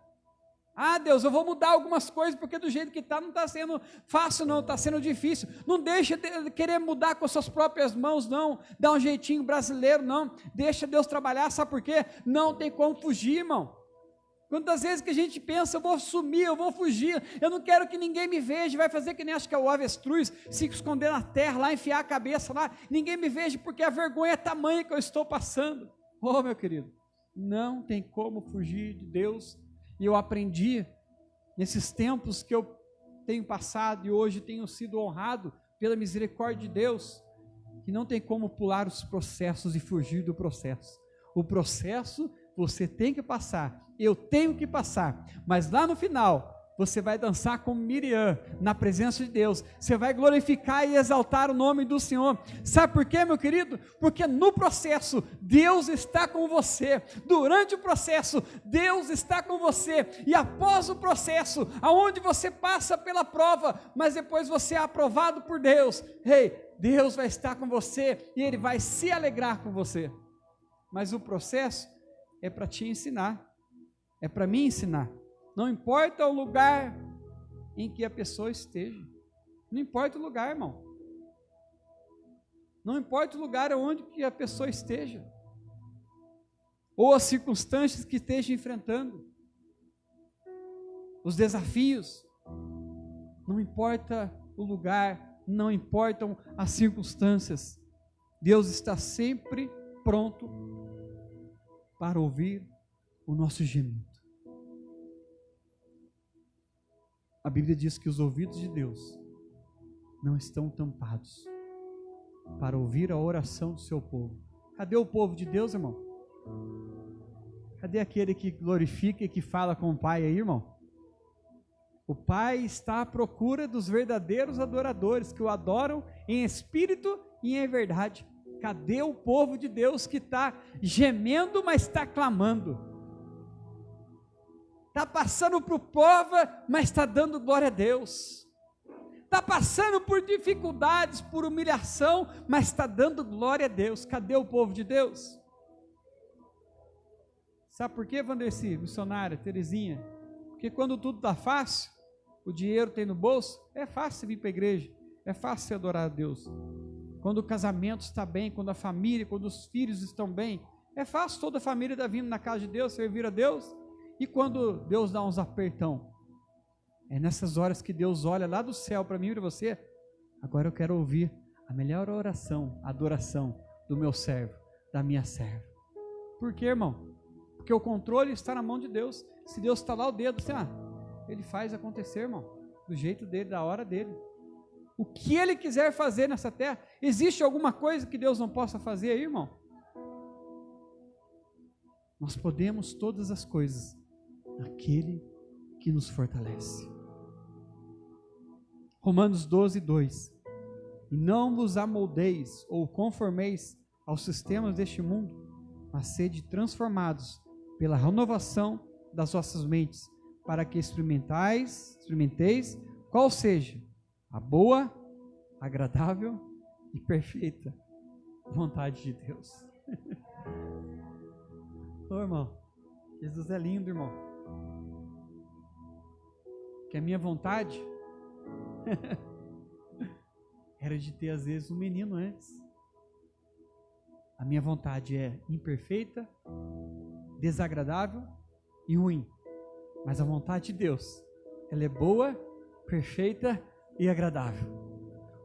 Ah, Deus, eu vou mudar algumas coisas, porque do jeito que está, não está sendo fácil não, está sendo difícil. Não deixa de querer mudar com as suas próprias mãos, não. Dá um jeitinho brasileiro, não. Deixa Deus trabalhar, sabe por quê? Não tem como fugir, irmão. Quantas vezes que a gente pensa, eu vou sumir, eu vou fugir, eu não quero que ninguém me veja, vai fazer que nem acho que é o avestruz, se esconder na terra, lá enfiar a cabeça lá, ninguém me veja, porque a vergonha é tamanha que eu estou passando. Oh, meu querido, não tem como fugir de Deus. E eu aprendi, nesses tempos que eu tenho passado e hoje tenho sido honrado pela misericórdia de Deus, que não tem como pular os processos e fugir do processo. O processo você tem que passar, eu tenho que passar, mas lá no final, você vai dançar como Miriam, na presença de Deus, você vai glorificar e exaltar o nome do Senhor. Sabe por quê, meu querido? Porque no processo, Deus está com você, durante o processo, Deus está com você, e após o processo, aonde você passa pela prova, mas depois você é aprovado por Deus, Deus vai estar com você, e Ele vai se alegrar com você. Mas o processo é para te ensinar, é para me ensinar. Não importa o lugar em que a pessoa esteja, não importa o lugar, irmão, não importa o lugar onde que a pessoa esteja, ou as circunstâncias que esteja enfrentando, os desafios, não importa o lugar, não importam as circunstâncias, Deus está sempre pronto para ouvir o nosso gemido. A Bíblia diz que os ouvidos de Deus não estão tampados para ouvir a oração do seu povo. Cadê o povo de Deus, irmão? Cadê aquele que glorifica e que fala com o Pai aí, irmão? O Pai está à procura dos verdadeiros adoradores, que o adoram em espírito e em verdade. Cadê o povo de Deus que está gemendo, mas está clamando? Está passando por prova, mas está dando glória a Deus. Está passando por dificuldades, por humilhação, mas está dando glória a Deus. Cadê o povo de Deus? Sabe por quê, Vanderci, missionária, Terezinha? Porque quando tudo está fácil, o dinheiro tem no bolso, é fácil vir para a igreja, é fácil adorar a Deus. Quando o casamento está bem, quando a família, quando os filhos estão bem, é fácil toda a família estar vindo na casa de Deus, servir a Deus. E quando Deus dá uns apertão, é nessas horas que Deus olha lá do céu para mim e para você. Agora eu quero ouvir a melhor oração, a adoração do meu servo, da minha serva. Por quê, irmão? Porque o controle está na mão de Deus. Se Deus está lá o dedo, assim, Ele faz acontecer, irmão, do jeito dele, da hora dele. O que Ele quiser fazer nessa terra, existe alguma coisa que Deus não possa fazer aí, irmão? Nós podemos todas as coisas naquele que nos fortalece. Romanos 12, 2. E não vos amoldeis ou conformeis aos sistemas deste mundo, mas sede transformados pela renovação das vossas mentes, para que experimenteis qual seja a boa, agradável e perfeita vontade de Deus. Ô irmão, Jesus é lindo, irmão. Que a minha vontade era de ter às vezes um menino antes. A minha vontade é imperfeita, desagradável e ruim. Mas a vontade de Deus, ela é boa, perfeita e agradável.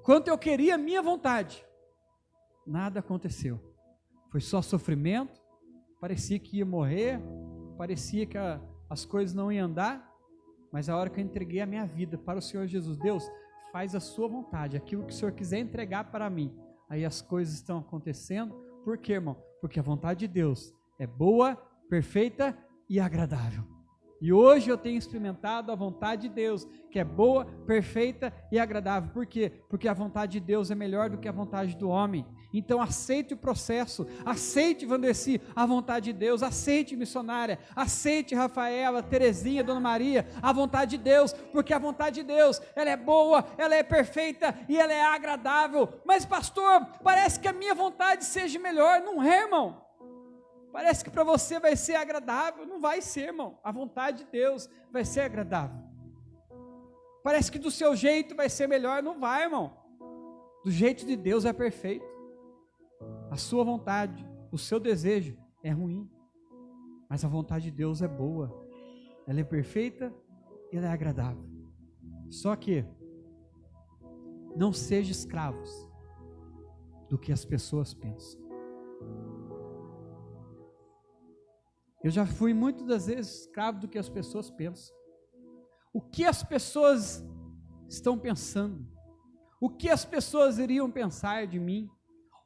Quanto eu queria a minha vontade, nada aconteceu. Foi só sofrimento, parecia que ia morrer, parecia que as coisas não iam andar. Mas a hora que eu entreguei a minha vida para o Senhor Jesus, Deus, faz a sua vontade, aquilo que o Senhor quiser entregar para mim, aí as coisas estão acontecendo. Por quê, irmão? Porque a vontade de Deus é boa, perfeita e agradável. E hoje eu tenho experimentado a vontade de Deus, que é boa, perfeita e agradável. Por quê? Porque a vontade de Deus é melhor do que a vontade do homem. Então aceite o processo, aceite, Vandeci, a vontade de Deus, aceite, missionária, aceite, Rafaela, Terezinha, Dona Maria, a vontade de Deus, porque a vontade de Deus, ela é boa, ela é perfeita e ela é agradável. Mas pastor, parece que a minha vontade seja melhor. Não é, irmão. Parece que para você vai ser agradável. Não vai ser, irmão. A vontade de Deus vai ser agradável. Parece que do seu jeito vai ser melhor. Não vai, irmão. Do jeito de Deus é perfeito. A sua vontade, o seu desejo é ruim. Mas a vontade de Deus é boa. Ela é perfeita e ela é agradável. Só que não seja escravos do que as pessoas pensam. Eu já fui muitas das vezes escravo do que as pessoas pensam. O que as pessoas estão pensando? O que as pessoas iriam pensar de mim?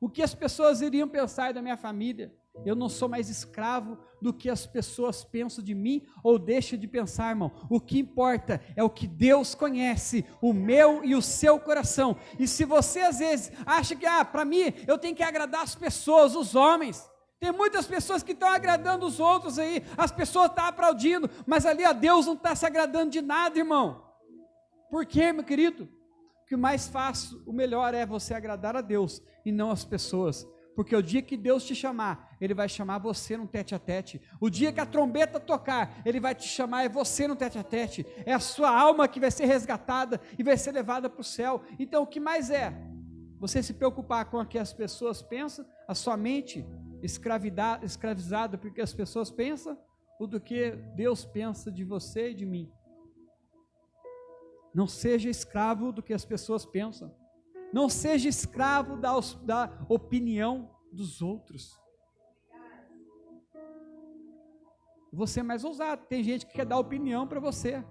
O que as pessoas iriam pensar da minha família? Eu não sou mais escravo do que as pessoas pensam de mim ou deixam de pensar, irmão. O que importa é o que Deus conhece, o meu e o seu coração. E se você às vezes acha que, para mim, eu tenho que agradar as pessoas, os homens. Tem muitas pessoas que estão agradando os outros aí, as pessoas estão aplaudindo, mas ali, Deus não está se agradando de nada, irmão. Por quê, meu querido? Que o mais fácil, o melhor é você agradar a Deus e não as pessoas. Porque o dia que Deus te chamar, Ele vai chamar você num tete a tete. O dia que a trombeta tocar, Ele vai te chamar, é você no tete a tete. É a sua alma que vai ser resgatada e vai ser levada para o céu. Então o que mais é? Você se preocupar com o que as pessoas pensam, a sua mente escravizada porque as pessoas pensam, ou do que Deus pensa de você e de mim. Não seja escravo do que as pessoas pensam. Não seja escravo da opinião dos outros. Você é mais ousado. Tem gente que quer dar opinião para você.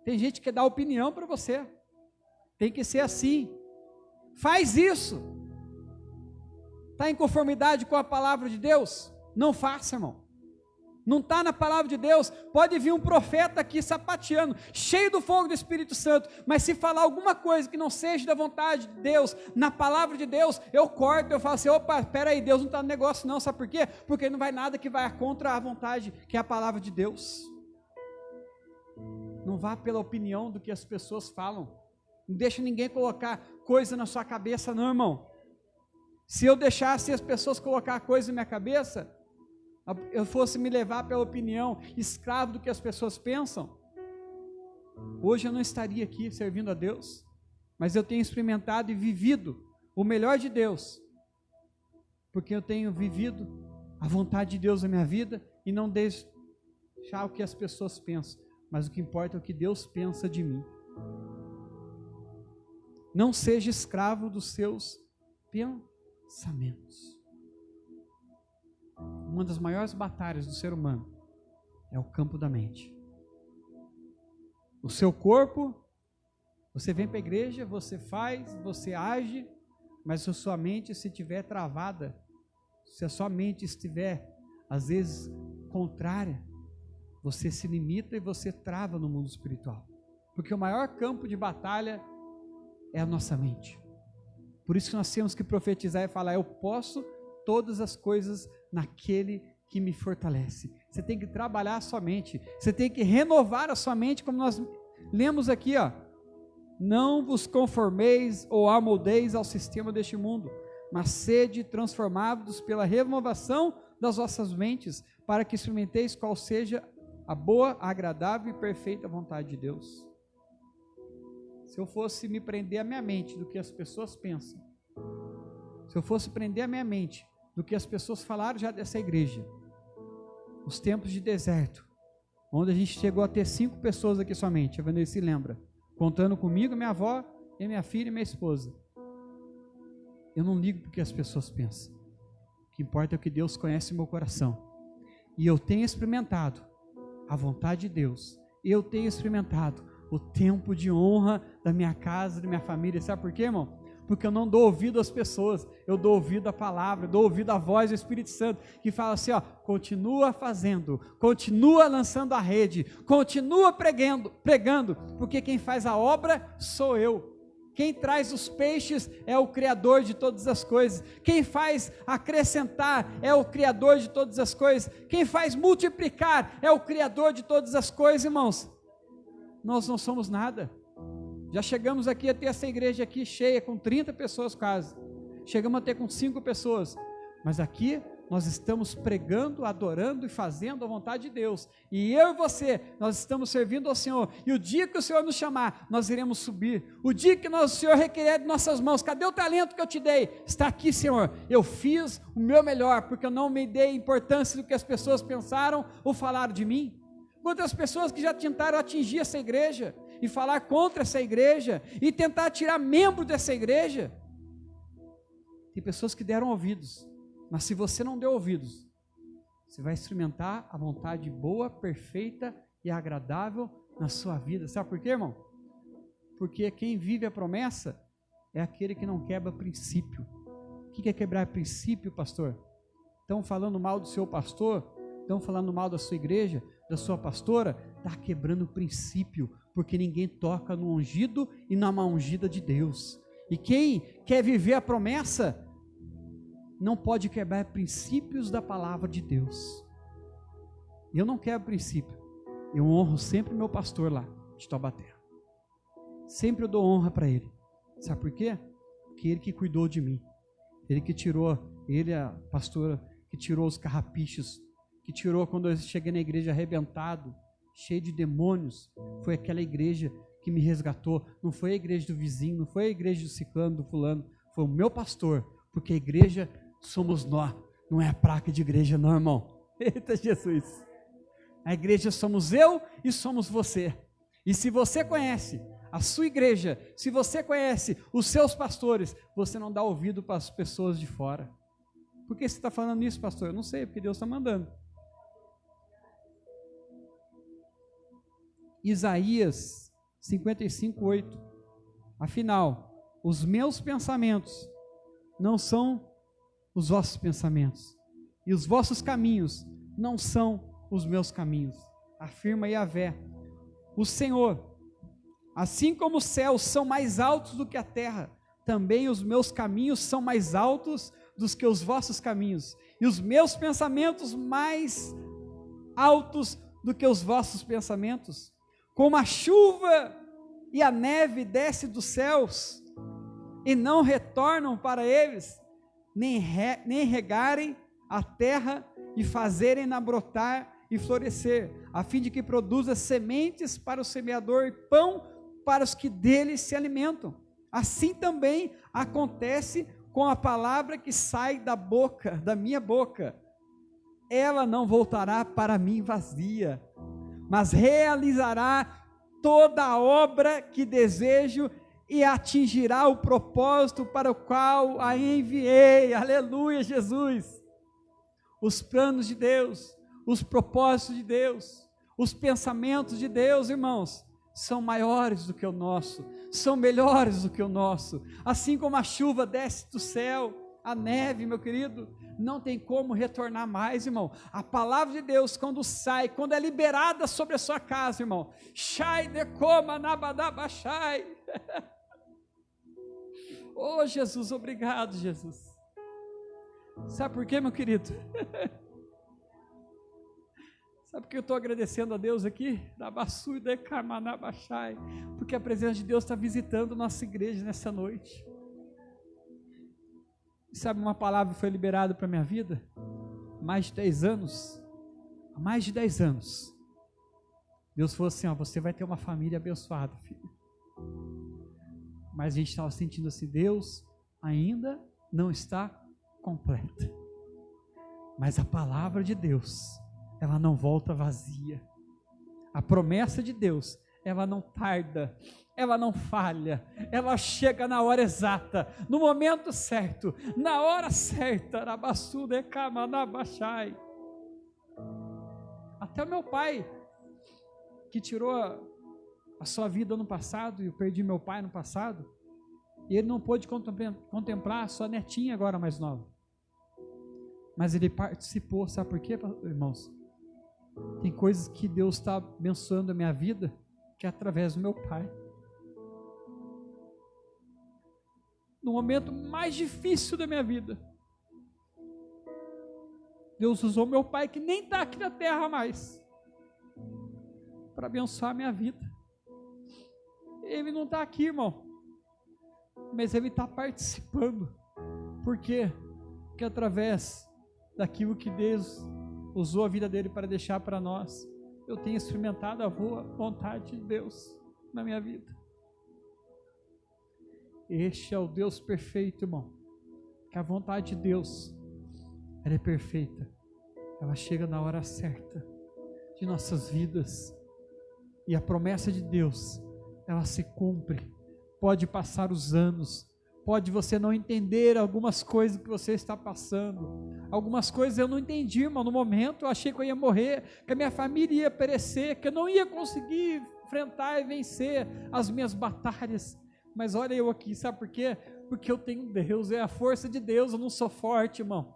Tem gente que quer dar opinião para você. Tem que ser assim. Faz isso. Está em conformidade com a palavra de Deus? Não faça, irmão. Não está na palavra de Deus. Pode vir um profeta aqui sapateando, cheio do fogo do Espírito Santo, mas se falar alguma coisa que não seja da vontade de Deus, na palavra de Deus, eu corto, eu falo assim, opa, espera aí, Deus não está no negócio não, sabe por quê? Porque não vai nada que vá contra a vontade, que é a palavra de Deus. Não vá pela opinião do que as pessoas falam. Não deixa ninguém colocar coisa na sua cabeça não, irmão. Se eu deixasse as pessoas colocar coisa na minha cabeça, eu fosse me levar pela opinião, escravo do que as pessoas pensam, hoje eu não estaria aqui servindo a Deus, mas eu tenho experimentado e vivido o melhor de Deus, porque eu tenho vivido a vontade de Deus na minha vida, e não deixar o que as pessoas pensam, mas o que importa é o que Deus pensa de mim. Não seja escravo dos seus pensamentos. Uma das maiores batalhas do ser humano é o campo da mente. O seu corpo, você vem para a igreja, você faz, você age, mas se a sua mente se estiver travada, se a sua mente estiver, às vezes, contrária, você se limita e você trava no mundo espiritual. Porque o maior campo de batalha é a nossa mente. Por isso que nós temos que profetizar e falar, eu posso todas as coisas naquele que me fortalece. Você tem que trabalhar a sua mente, você tem que renovar a sua mente, como nós lemos aqui, não vos conformeis ou amoldeis ao sistema deste mundo, mas sede transformados pela renovação das vossas mentes, para que experimenteis qual seja a boa, agradável e perfeita vontade de Deus. Se eu fosse me prender a minha mente do que as pessoas pensam, se eu fosse prender a minha mente do que as pessoas falaram já dessa igreja, os tempos de deserto, onde a gente chegou a ter 5 pessoas aqui somente, a Vanessa se lembra, contando comigo, minha avó, e minha filha e minha esposa. Eu não ligo porque as pessoas pensam. O que importa é o que Deus conhece no meu coração. E eu tenho experimentado a vontade de Deus. Eu tenho experimentado o tempo de honra da minha casa, da minha família. Sabe por quê, irmão? Porque eu não dou ouvido às pessoas, eu dou ouvido à palavra, eu dou ouvido à voz do Espírito Santo, que fala assim, ó, continua fazendo, continua lançando a rede, continua pregando, porque quem faz a obra sou eu. Quem traz os peixes é o Criador de todas as coisas. Quem faz acrescentar é o Criador de todas as coisas. Quem faz multiplicar é o Criador de todas as coisas, irmãos. Nós não somos nada. Já chegamos aqui a ter essa igreja aqui cheia, com 30 pessoas quase. Chegamos a ter com 5 pessoas. Mas aqui nós estamos pregando, adorando e fazendo a vontade de Deus. E eu e você, nós estamos servindo ao Senhor. E o dia que o Senhor nos chamar, nós iremos subir. O dia que o Senhor requerer de nossas mãos, cadê o talento que eu te dei? Está aqui, Senhor. Eu fiz o meu melhor, porque eu não me dei importância do que as pessoas pensaram ou falaram de mim. Quantas pessoas que já tentaram atingir essa igreja e falar contra essa igreja e tentar tirar membro dessa igreja. Tem pessoas que deram ouvidos, mas se você não deu ouvidos, você vai experimentar a vontade boa, perfeita e agradável na sua vida. Sabe por quê, irmão? Porque quem vive a promessa é aquele que não quebra princípio. O que é quebrar princípio, pastor? Estão falando mal do seu pastor? Estão falando mal da sua igreja, da sua pastora? Está quebrando princípio, porque ninguém toca no ungido e na mão ungida de Deus. E quem quer viver a promessa não pode quebrar princípios da palavra de Deus. Eu não quebro princípio. Eu honro sempre meu pastor lá de Taubaté. Sempre eu dou honra para ele. Sabe por quê? Porque ele que cuidou de mim. Ele que tirou, ele a pastora que tirou os carrapichos, que tirou quando eu cheguei na igreja arrebentado, cheio de demônios. Foi aquela igreja que me resgatou. Não foi a igreja do vizinho, não foi a igreja do ciclano, do fulano. Foi o meu pastor, porque a igreja somos nós, não é a placa de igreja não, irmão. Eita Jesus, a igreja somos eu e somos você. E se você conhece a sua igreja, se você conhece os seus pastores, você não dá ouvido para as pessoas de fora. Por que você está falando isso, pastor? Eu não sei, porque Deus está mandando. Isaías 55:8. Afinal, os meus pensamentos não são os vossos pensamentos, e os vossos caminhos não são os meus caminhos, afirma Yahvé, o Senhor. Assim como os céus são mais altos do que a terra, também os meus caminhos são mais altos do que os vossos caminhos, e os meus pensamentos mais altos do que os vossos pensamentos. Como a chuva e a neve descem dos céus, e não retornam para eles, nem regarem a terra e fazerem-na brotar e florescer, a fim de que produza sementes para o semeador e pão para os que dele se alimentam. Assim também acontece com a palavra que sai da minha boca. Ela não voltará para mim vazia, mas realizará toda a obra que desejo e atingirá o propósito para o qual a enviei. Aleluia, Jesus. Os planos de Deus, os propósitos de Deus, os pensamentos de Deus, irmãos, são maiores do que o nosso, são melhores do que o nosso. Assim como a chuva desce do céu, a neve, meu querido, não tem como retornar mais, irmão. A palavra de Deus, quando sai, quando é liberada sobre a sua casa, irmão, Shai de coma nabadabashai. Oh Jesus, obrigado Jesus. Sabe por quê, meu querido? Sabe por que eu estou agradecendo a Deus aqui? Porque a presença de Deus está visitando nossa igreja nessa noite. Sabe, uma palavra foi liberada para a minha vida? Há mais de 10 anos. Há mais de 10 anos. Deus falou assim, ó, você vai ter uma família abençoada, filho. Mas a gente estava sentindo assim, Deus ainda não está completa. Mas a palavra de Deus, ela não volta vazia. A promessa de Deus, ela não tarda, ela não falha, ela chega na hora exata, no momento certo, na hora certa. Até o meu pai, que tirou a sua vida no passado, e eu perdi meu pai no passado, e ele não pôde contemplar a sua netinha agora mais nova. Mas ele participou, sabe por quê, irmãos? Tem coisas que Deus está abençoando a minha vida, que é através do meu pai. No momento mais difícil da minha vida, Deus usou meu pai, que nem está aqui na terra mais, para abençoar a minha vida. Ele não está aqui, irmão, mas ele está participando. Por quê? Porque através daquilo que Deus usou a vida dele para deixar para nós, eu tenho experimentado a boa vontade de Deus na minha vida. Este é o Deus perfeito, irmão. Que a vontade de Deus, ela é perfeita. Ela chega na hora certa de nossas vidas. E a promessa de Deus, ela se cumpre. Pode passar os anos, pode você não entender algumas coisas que você está passando. Algumas coisas eu não entendi, irmão. No momento eu achei que eu ia morrer, que a minha família ia perecer, que eu não ia conseguir enfrentar e vencer as minhas batalhas. Mas olha eu aqui, sabe por quê? Porque eu tenho Deus, é a força de Deus, eu não sou forte, irmão.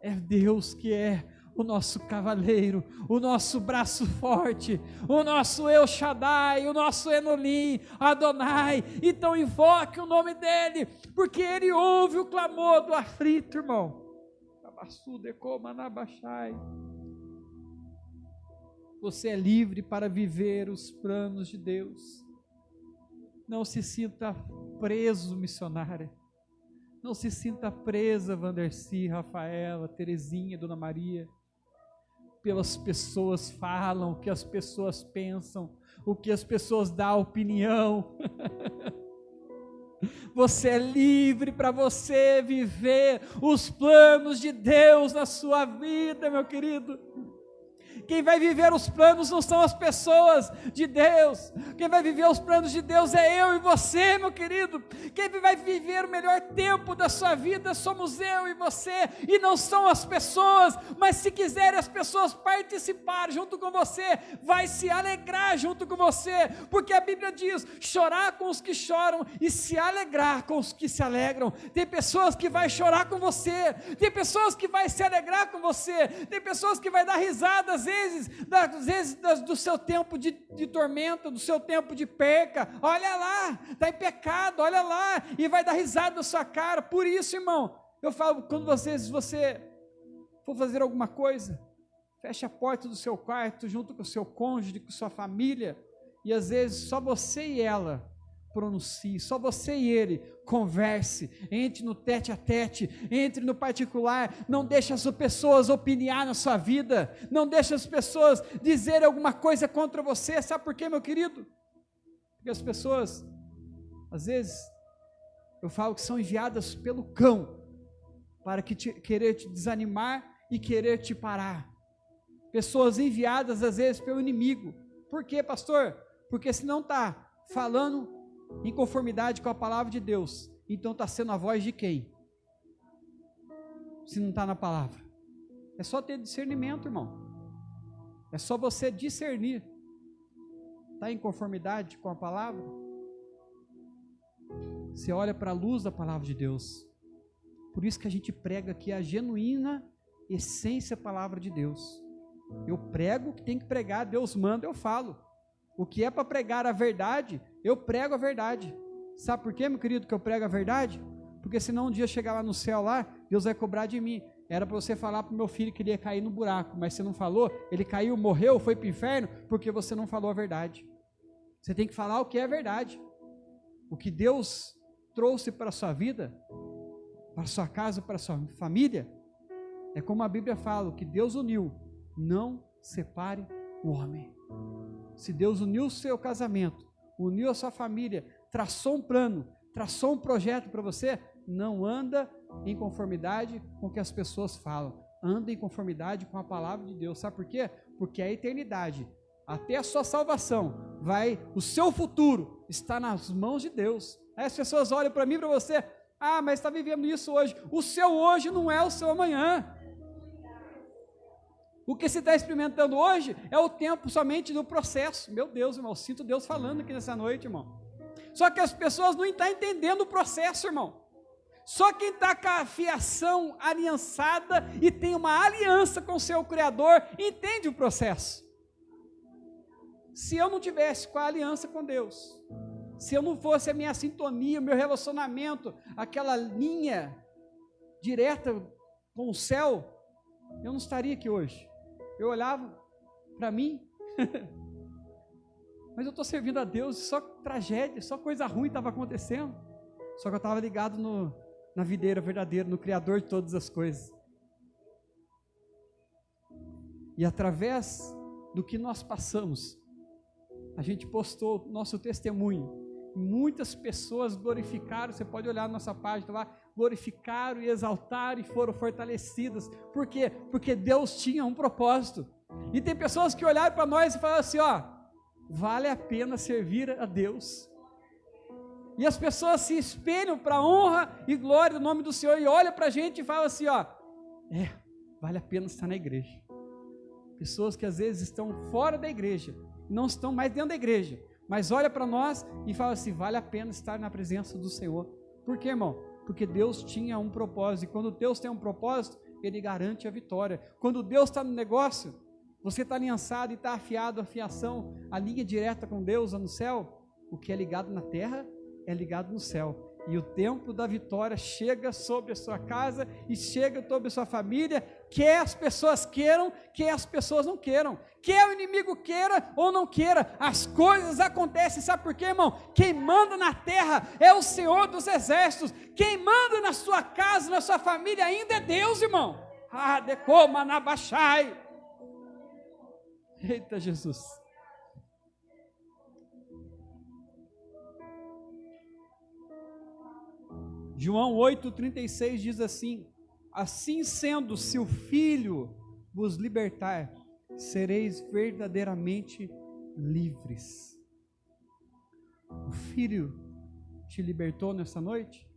É Deus que é o nosso cavaleiro, o nosso braço forte, o nosso El Shaddai, o nosso Enolim, Adonai. Então invoque o nome dele, porque ele ouve o clamor do aflito, irmão. Você é livre para viver os planos de Deus. Não se sinta preso, missionária. Não se sinta presa, Vanderci, Rafaela, Terezinha, Dona Maria. Pelas pessoas falam, o que as pessoas pensam, o que as pessoas dão opinião. Você é livre para você viver os planos de Deus na sua vida, meu querido. Quem vai viver os planos não são as pessoas de Deus. Quem vai viver os planos de Deus é eu e você, meu querido. Quem vai viver o melhor tempo da sua vida somos eu e você, e não são as pessoas. Mas se quiserem as pessoas participar junto com você, vai se alegrar junto com você, porque a Bíblia diz: chorar com os que choram e se alegrar com os que se alegram. Tem pessoas que vai chorar com você, tem pessoas que vai se alegrar com você, tem pessoas que vai dar risada às vezes do seu tempo de tormento, do seu tempo de perca. Olha lá, está em pecado, olha lá, e vai dar risada na sua cara. Por isso, irmão, eu falo, quando você for fazer alguma coisa, feche a porta do seu quarto junto com o seu cônjuge, com sua família, e às vezes só você e ela pronuncie, só você e ele converse, entre no tete a tete, entre no particular. Não deixe as pessoas opinar na sua vida, não deixe as pessoas dizer alguma coisa contra você. Sabe por quê, meu querido? Porque as pessoas, às vezes, eu falo que são enviadas pelo cão, para querer te desanimar e querer te parar. Pessoas enviadas às vezes pelo inimigo. Por quê, pastor? Porque se não está falando em conformidade com a palavra de Deus, então está sendo a voz de quem? Se não está na palavra. É só ter discernimento, irmão. É só você discernir. Está em conformidade com a palavra? Você olha para a luz da palavra de Deus. Por isso que a gente prega aqui a genuína essência da palavra de Deus. Eu prego o que tem que pregar, Deus manda, eu falo. O que é para pregar a verdade, eu prego a verdade. Sabe por quê, meu querido, que eu prego a verdade? Porque senão um dia chegar lá no céu lá, Deus vai cobrar de mim. Era para você falar para o meu filho que ele ia cair no buraco, mas você não falou, ele caiu, morreu, foi para o inferno, porque você não falou a verdade. Você tem que falar o que é verdade. O que Deus trouxe para a sua vida, para a sua casa, para a sua família, é como a Bíblia fala: o que Deus uniu, não separe o homem. Se Deus uniu o seu casamento, uniu a sua família, traçou um plano, traçou um projeto para você, não anda em conformidade com o que as pessoas falam, anda em conformidade com a palavra de Deus. Sabe por quê? Porque a eternidade, até a sua salvação, o seu futuro está nas mãos de Deus. Aí as pessoas olham para mim e para você: ah, mas está vivendo isso hoje. O seu hoje não é o seu amanhã. O que você está experimentando hoje é o tempo somente do processo. Meu Deus, irmão, sinto Deus falando aqui nessa noite, irmão. Só que as pessoas não estão entendendo o processo, irmão. Só quem está com a fiação aliançada e tem uma aliança com o seu Criador, entende o processo. Se eu não tivesse com a aliança com Deus, se eu não fosse a minha sintonia, o meu relacionamento, aquela linha direta com o céu, eu não estaria aqui hoje. Eu olhava para mim, mas eu estou servindo a Deus, só tragédia, só coisa ruim estava acontecendo. Só que eu estava ligado na videira verdadeira, no Criador de todas as coisas. E através do que nós passamos, a gente postou nosso testemunho. Muitas pessoas glorificaram, você pode olhar na nossa página lá, glorificaram e exaltaram e foram fortalecidas. Por quê? Porque Deus tinha um propósito. E tem pessoas que olharam para nós e falaram assim, ó, vale a pena servir a Deus. E as pessoas se espelham para a honra e glória do nome do Senhor e olham para a gente e falam assim, ó, vale a pena estar na igreja. Pessoas que às vezes estão fora da igreja, não estão mais dentro da igreja, mas olha para nós e fala assim, vale a pena estar na presença do Senhor. Por quê, irmão? Porque Deus tinha um propósito, e quando Deus tem um propósito, Ele garante a vitória. Quando Deus está no negócio, você está aliançado e está afiado, a fiação, a linha direta com Deus no céu, o que é ligado na terra, é ligado no céu. E o tempo da vitória chega sobre a sua casa e chega sobre a sua família, quer as pessoas queiram, quer as pessoas não queiram, quer o inimigo queira ou não queira, as coisas acontecem. Sabe por quê, irmão? Quem manda na terra é o Senhor dos exércitos, quem manda na sua casa, na sua família ainda é Deus, irmão. Decoma na baixai. Eita Jesus. João 8,36 diz assim, assim sendo, se o Filho vos libertar, sereis verdadeiramente livres. O Filho te libertou nessa noite?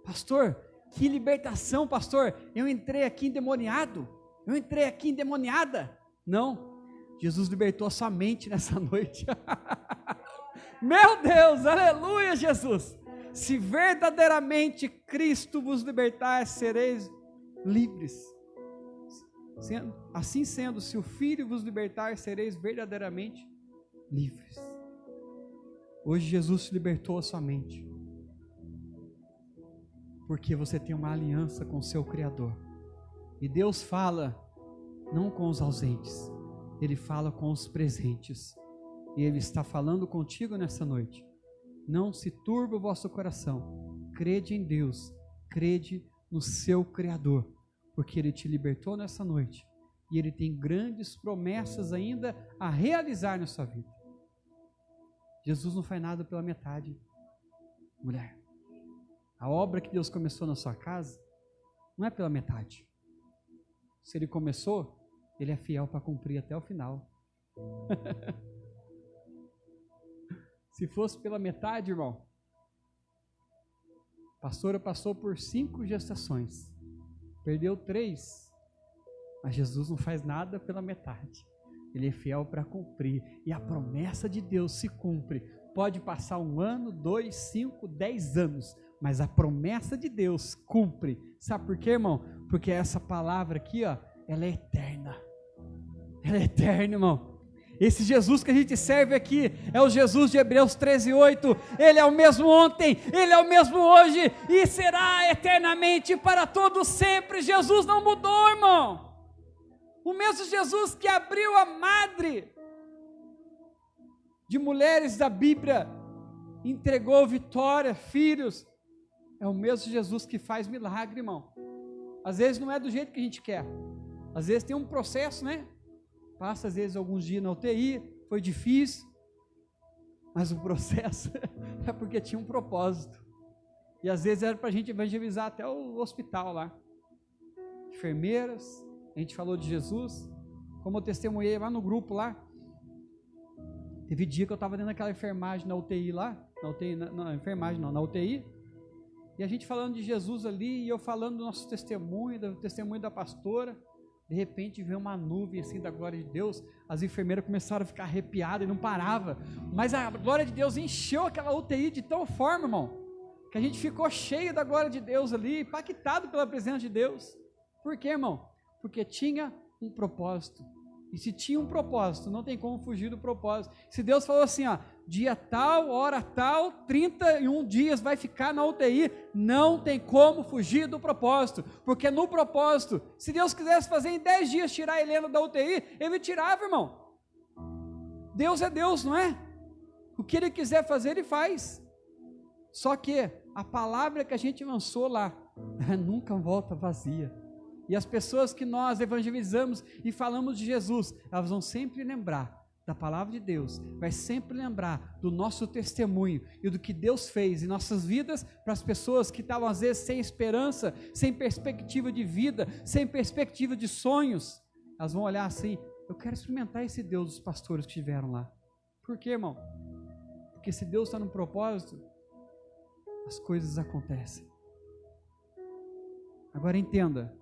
Pastor, que libertação, pastor, eu entrei aqui endemoniado, eu entrei aqui endemoniada. Não, Jesus libertou a sua mente nessa noite. Meu Deus, aleluia Jesus. Se verdadeiramente Cristo vos libertar, sereis livres. Assim sendo, se o Filho vos libertar, sereis verdadeiramente livres. Hoje Jesus te libertou a sua mente, porque você tem uma aliança com o seu Criador. E Deus fala não com os ausentes, Ele fala com os presentes. E Ele está falando contigo nessa noite. Não se turbe o vosso coração, crede em Deus, crede no seu Criador, porque Ele te libertou nessa noite, e Ele tem grandes promessas ainda a realizar na sua vida. Jesus não faz nada pela metade, mulher. A obra que Deus começou na sua casa, não é pela metade. Se Ele começou, Ele é fiel para cumprir até o final. Se fosse pela metade, irmão, a pastora passou por 5 gestações, perdeu 3, mas Jesus não faz nada pela metade, Ele é fiel para cumprir, e a promessa de Deus se cumpre. Pode passar 1 ano, 2, 5, 10 anos, mas a promessa de Deus cumpre. Sabe por quê, irmão? Porque essa palavra aqui, ó, ela é eterna, irmão. Esse Jesus que a gente serve aqui é o Jesus de Hebreus 13:8. Ele é o mesmo ontem, Ele é o mesmo hoje e será eternamente para todos sempre. Jesus não mudou, irmão. O mesmo Jesus que abriu a madre de mulheres da Bíblia, entregou vitória, filhos, é o mesmo Jesus que faz milagre, irmão. Às vezes não é do jeito que a gente quer, às vezes tem um processo, né? Passa às vezes alguns dias na UTI, foi difícil, mas o processo é porque tinha um propósito, e às vezes era para a gente evangelizar até o hospital lá, enfermeiras, a gente falou de Jesus, como eu testemunhei lá no grupo lá, teve dia que eu estava dentro daquela enfermagem na UTI lá, na UTI, e a gente falando de Jesus ali, e eu falando do nosso testemunho, do testemunho da pastora, De repente veio uma nuvem assim da glória de Deus, as enfermeiras começaram a ficar arrepiadas e não parava, mas a glória de Deus encheu aquela UTI de tal forma, irmão, que a gente ficou cheio da glória de Deus ali, impactado pela presença de Deus. Por quê, irmão? Porque tinha um propósito. E se tinha um propósito, não tem como fugir do propósito. Se Deus falou assim, ó, dia tal, hora tal, 31 dias vai ficar na UTI, não tem como fugir do propósito, porque no propósito, se Deus quisesse fazer em 10 dias tirar a Helena da UTI, Ele tirava, irmão. Deus é Deus, não é? O que Ele quiser fazer, Ele faz. Só que a palavra que a gente lançou lá, nunca volta vazia. E as pessoas que nós evangelizamos e falamos de Jesus, elas vão sempre lembrar da palavra de Deus, vai sempre lembrar do nosso testemunho e do que Deus fez em nossas vidas para as pessoas que estavam às vezes sem esperança, sem perspectiva de vida, sem perspectiva de sonhos. Elas vão olhar assim, eu quero experimentar esse Deus dos pastores que estiveram lá. Por quê, irmão? Porque se Deus está no propósito, as coisas acontecem. Agora entenda,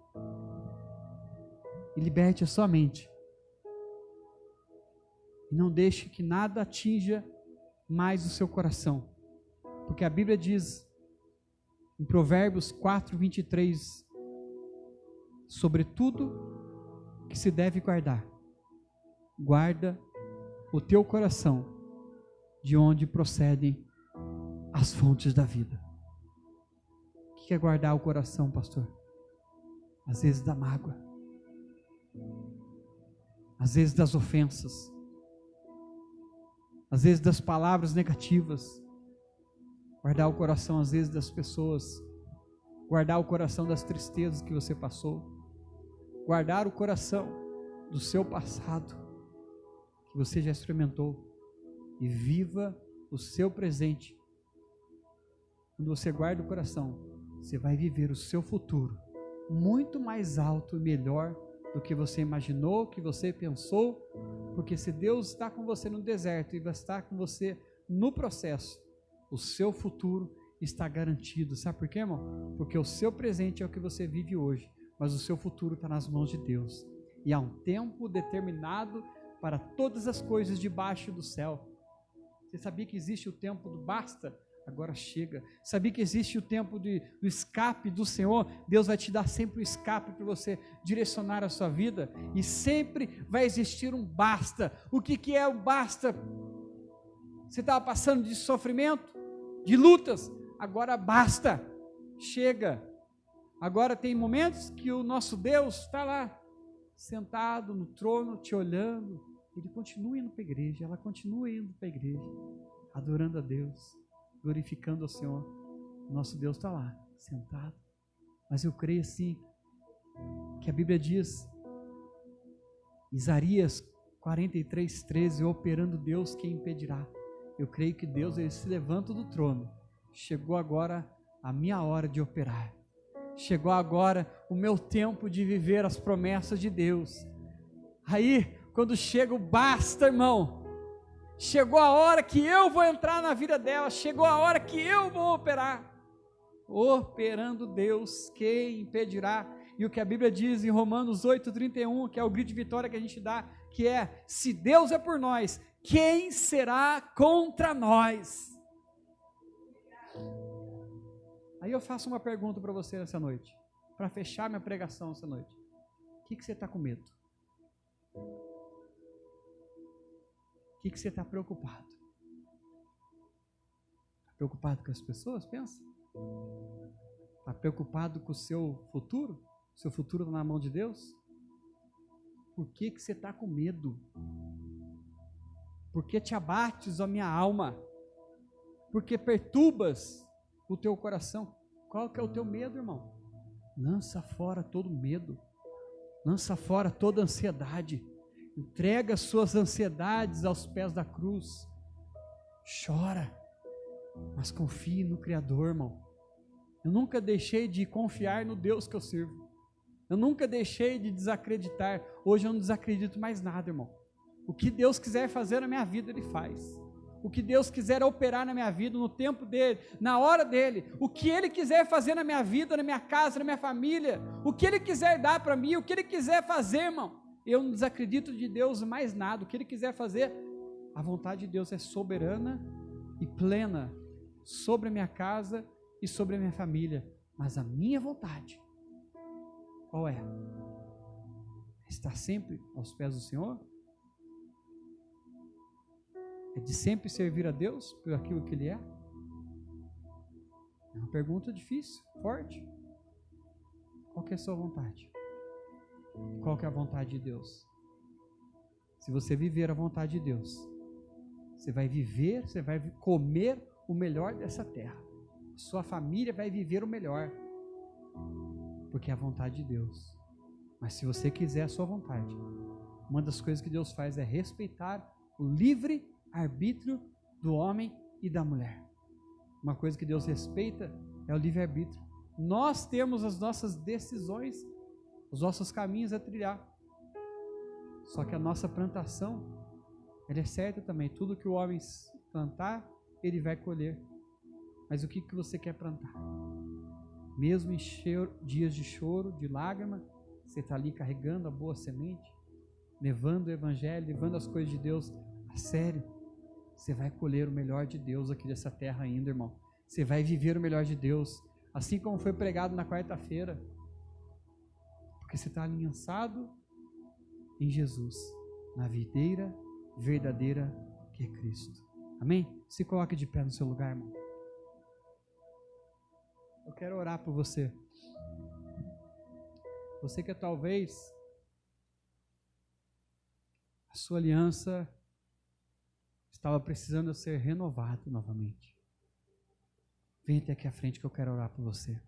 e liberte a sua mente, e não deixe que nada atinja mais o seu coração, porque a Bíblia diz em Provérbios 4:23, sobre tudo que se deve guardar, guarda o teu coração, de onde procedem as fontes da vida. O que é guardar o coração, pastor? Às vezes da mágoa, às vezes das ofensas, às vezes das palavras negativas, guardar o coração às vezes das pessoas, guardar o coração das tristezas que você passou, guardar o coração do seu passado, que você já experimentou, e viva o seu presente. Quando você guarda o coração, você vai viver o seu futuro muito mais alto e melhor do que você imaginou, que você pensou, porque se Deus está com você no deserto e vai estar com você no processo, o seu futuro está garantido. Sabe por quê, irmão? Porque o seu presente é o que você vive hoje, mas o seu futuro está nas mãos de Deus, e há um tempo determinado para todas as coisas debaixo do céu. Você sabia que existe o tempo do basta? Agora chega. Sabia que existe o tempo do escape do Senhor? Deus vai te dar sempre o escape para você direcionar a sua vida, e sempre vai existir um basta. O que é o basta? Você estava passando de sofrimento, de lutas, agora basta, chega. Agora tem momentos que o nosso Deus está lá, sentado no trono, te olhando. Ele continua indo para a igreja, ela continua indo para a igreja, adorando a Deus, glorificando ao Senhor. Nosso Deus está lá, sentado. Mas eu creio assim, que a Bíblia diz, Isaías 43:13, operando Deus, quem impedirá? Eu creio que Deus, Ele se levanta do trono. Chegou agora a minha hora de operar. Chegou agora o meu tempo de viver as promessas de Deus. Aí, quando chega o basta, irmão, chegou a hora que eu vou entrar na vida dela, chegou a hora que eu vou operar. Operando Deus, quem impedirá? E o que a Bíblia diz em Romanos 8:31, que é o grito de vitória que a gente dá, que é, se Deus é por nós, quem será contra nós? Aí eu faço uma pergunta para você nessa noite, para fechar minha pregação essa noite. O que você está com medo? O que você está preocupado? Está preocupado com as pessoas? Pensa. Está preocupado com o seu futuro? O seu futuro está na mão de Deus? Por que você está com medo? Por que te abates, ó minha alma? Por que perturbas o teu coração? Qual que é o teu medo, irmão? Lança fora todo medo. Lança fora toda ansiedade. Entrega suas ansiedades aos pés da cruz. Chora, mas confie no Criador, irmão. Eu nunca deixei de confiar no Deus que eu sirvo. Eu nunca deixei de desacreditar. Hoje eu não desacredito mais nada, irmão. O que Deus quiser fazer na minha vida, Ele faz. o que Deus quiser operar na minha vida, no tempo dele, na hora dele, o que ele quiser fazer na minha vida, na minha casa, na minha família, o que ele quiser dar para mim, o que ele quiser fazer, irmão. Eu não desacredito de Deus mais nada, o que ele quiser fazer, a vontade de Deus é soberana e plena sobre a minha casa e sobre a minha família, mas a minha vontade, qual é? Estar sempre aos pés do Senhor? É de sempre servir a Deus por aquilo que Ele é? É uma pergunta difícil, forte. Qual que é a sua vontade? Qual que é a vontade de Deus? Se você viver a vontade de Deus, você vai viver, você vai comer o melhor dessa terra. Sua família vai viver o melhor, porque é a vontade de Deus. Mas se você quiser a sua vontade, uma das coisas que Deus faz é respeitar o livre arbítrio do homem e da mulher. Uma coisa que Deus respeita é o livre arbítrio. Nós temos as nossas decisões, os nossos caminhos a trilhar. Só que a nossa plantação, ela é certa também. Tudo que o homem plantar, ele vai colher. Mas o que você quer plantar? Mesmo em dias de choro, de lágrima, você está ali carregando a boa semente, levando o evangelho, levando as coisas de Deus a sério. Você vai colher o melhor de Deus aqui dessa terra ainda, irmão. Você vai viver o melhor de Deus, assim como foi pregado na quarta-feira. Porque você está aliançado em Jesus, na videira verdadeira que é Cristo. Amém? Se coloque de pé no seu lugar, irmão. Eu quero orar por você. Você que talvez a sua aliança estava precisando ser renovada novamente. Vem até aqui à frente que eu quero orar por você.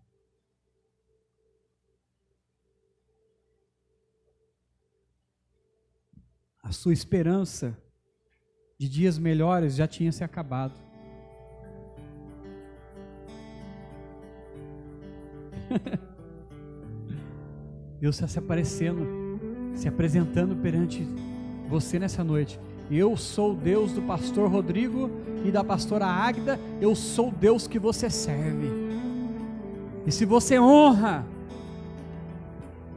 A sua esperança de dias melhores já tinha se acabado. Deus está se aparecendo, se apresentando perante você nessa noite. Eu sou o Deus do pastor Rodrigo e da pastora Águida. Eu sou o Deus que você serve. E se você honra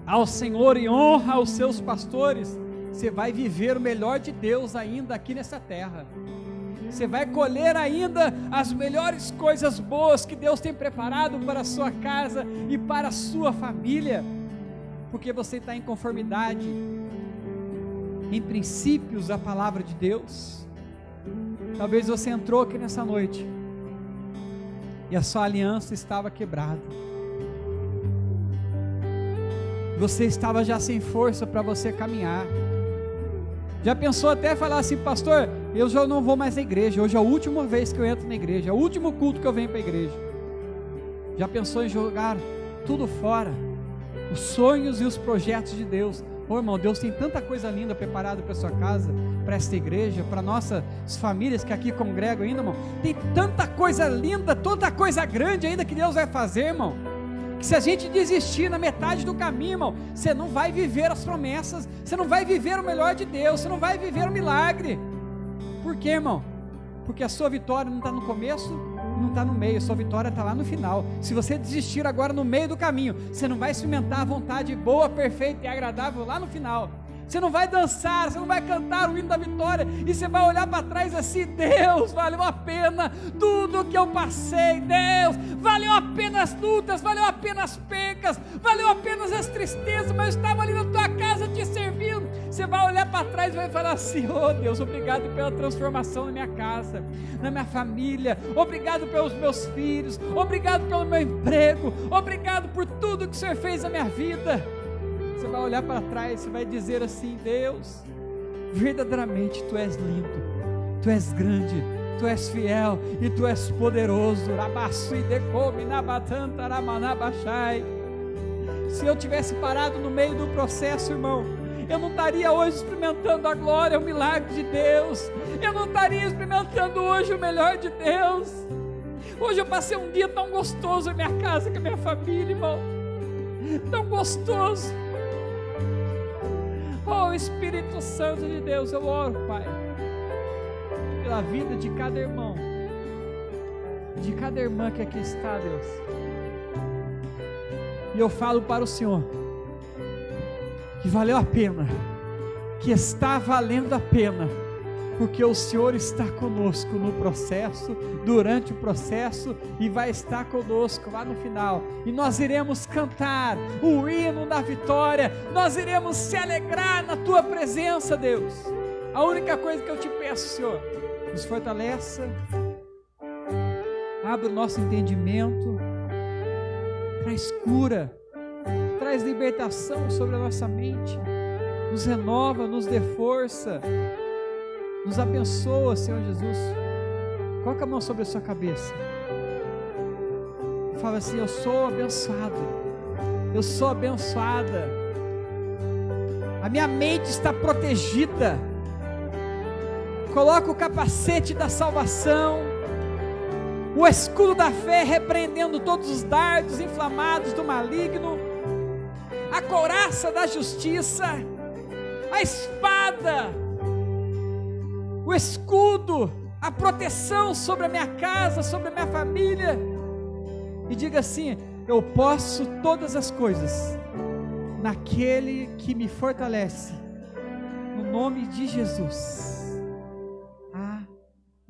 ao Senhor e honra aos seus pastores, você vai viver o melhor de Deus ainda aqui nessa terra. Você vai colher ainda as melhores coisas boas que Deus tem preparado para a sua casa e para a sua família, porque você está em conformidade, em princípios da palavra de Deus. Talvez você entrou aqui nessa noite e a sua aliança estava quebrada. Você estava já sem força para você caminhar. Já pensou até falar assim: pastor, eu já não vou mais na igreja, hoje é a última vez que eu entro na igreja, é o último culto que eu venho para a igreja. Já pensou em jogar tudo fora, os sonhos e os projetos de Deus? Ô irmão, Deus tem tanta coisa linda preparada para a sua casa, para esta igreja, para nossas famílias que aqui congregam ainda, irmão. Tem tanta coisa linda, tanta coisa grande ainda que Deus vai fazer, irmão, que se a gente desistir na metade do caminho, irmão, você não vai viver as promessas, você não vai viver o melhor de Deus, você não vai viver o milagre. Por quê, irmão? Porque a sua vitória não está no começo, não está no meio, a sua vitória está lá no final. Se você desistir agora no meio do caminho, você não vai experimentar a vontade boa, perfeita e agradável lá no final. Você não vai dançar, você não vai cantar o hino da vitória, e você vai olhar para trás assim: Deus, valeu a pena tudo que eu passei, Deus, valeu a pena as lutas, valeu a pena as pecas, valeu a pena as tristezas, mas eu estava ali na tua casa te servindo. Você vai olhar para trás e vai falar assim: oh Deus, obrigado pela transformação na minha casa, na minha família, obrigado pelos meus filhos, obrigado pelo meu emprego, obrigado por tudo que o Senhor fez na minha vida. Você vai olhar para trás, você vai dizer assim: Deus, verdadeiramente Tu és lindo, Tu és grande, Tu és fiel e Tu és poderoso. Se eu tivesse parado no meio do processo, irmão, eu não estaria hoje experimentando a glória, o milagre de Deus. Eu não estaria experimentando hoje o melhor de Deus. Hoje eu passei um dia tão gostoso na minha casa com a minha família, irmão, tão gostoso. Oh Espírito Santo de Deus, eu oro, Pai, pela vida de cada irmão, de cada irmã que aqui está, Deus. E eu falo para o Senhor que valeu a pena, que está valendo a pena, porque o Senhor está conosco no processo, durante o processo, e vai estar conosco lá no final, e nós iremos cantar o hino da vitória, nós iremos se alegrar na Tua presença, Deus. A única coisa que eu te peço, Senhor, nos fortaleça, abre o nosso entendimento, traz cura, traz libertação sobre a nossa mente, nos renova, nos dê força, nos abençoa, Senhor Jesus. Coloca a mão sobre a sua cabeça, fala assim: eu sou abençoado, eu sou abençoada, a minha mente está protegida. Coloca o capacete da salvação, o escudo da fé, repreendendo todos os dardos inflamados do maligno, a couraça da justiça, a espada, o escudo, a proteção sobre a minha casa, sobre a minha família. E diga assim: eu posso todas as coisas naquele que me fortalece, no nome de Jesus.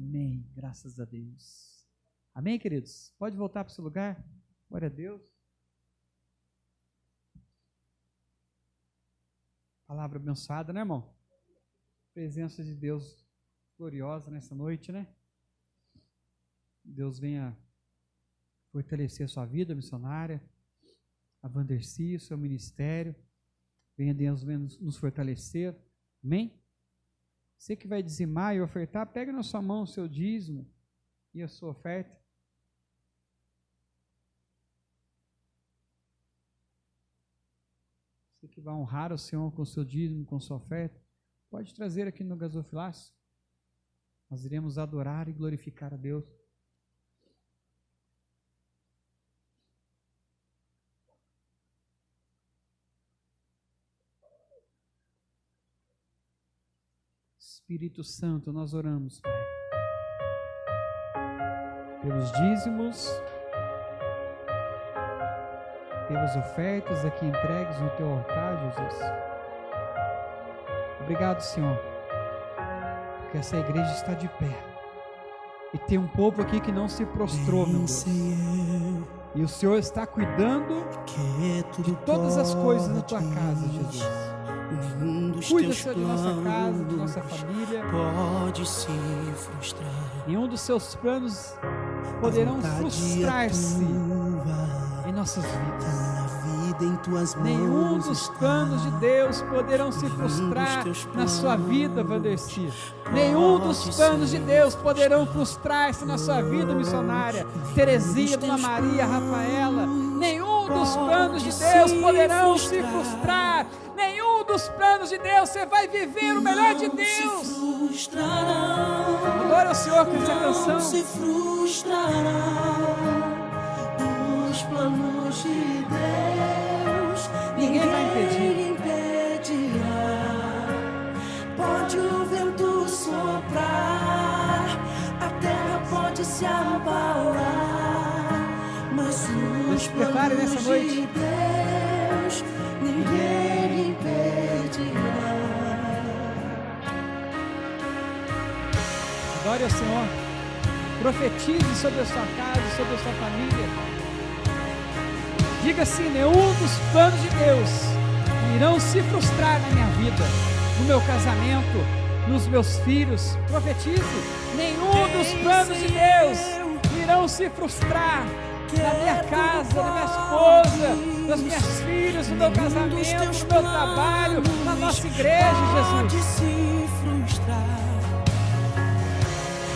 Amém, graças a Deus. Amém, queridos? Pode voltar para o seu lugar. Glória a Deus. Palavra abençoada, né, irmão? Presença de Deus gloriosa nessa noite, né? Deus venha fortalecer a sua vida missionária, a Vandercy, o seu ministério. Venha Deus nos fortalecer. Amém? Você que vai dizimar e ofertar, pega na sua mão o seu dízimo e a sua oferta. Você que vai honrar o Senhor com o seu dízimo, com a sua oferta, pode trazer aqui no gasofilácio. Nós iremos adorar e glorificar a Deus. Espírito Santo, nós oramos, Pai, pelos dízimos, pelas ofertas aqui entregues no Teu altar, Jesus. Obrigado, Senhor, porque essa igreja está de pé, e tem um povo aqui que não se prostrou, meu Deus, e o Senhor está cuidando de todas as coisas na Tua casa, Jesus. Cuida, Senhor, de nossa casa, de nossa família. Pode se frustrar. Nenhum dos seus planos poderão frustrar-se em nossas vidas. Em tuas mãos nenhum dos planos de Deus poderão se frustrar na sua vida, Vandercy. Nenhum dos planos de Deus poderão frustrar-se na sua vida missionária, Terezinha, Dona Maria, Rafaela. Nenhum dos planos de Deus poderão se frustrar. Nenhum dos planos de Deus. Você vai viver o melhor de Deus. Adore o Senhor com essa canção. Se frustrarão os planos de Deus. Ninguém vai impedir. Pode o vento soprar, a terra pode se abalar, mas os prepare nessa noite. de Deus ninguém impedirá. Adore ao Senhor. Profetize sobre a sua casa, sobre a sua família. Diga assim: nenhum dos planos de Deus irão se frustrar na minha vida, no meu casamento, nos meus filhos. Profetize: nenhum dos planos de Deus irão se frustrar na minha casa, na minha esposa, nas minhas filhas, no meu casamento, no meu trabalho, na nossa igreja, Pode Jesus. se frustrar,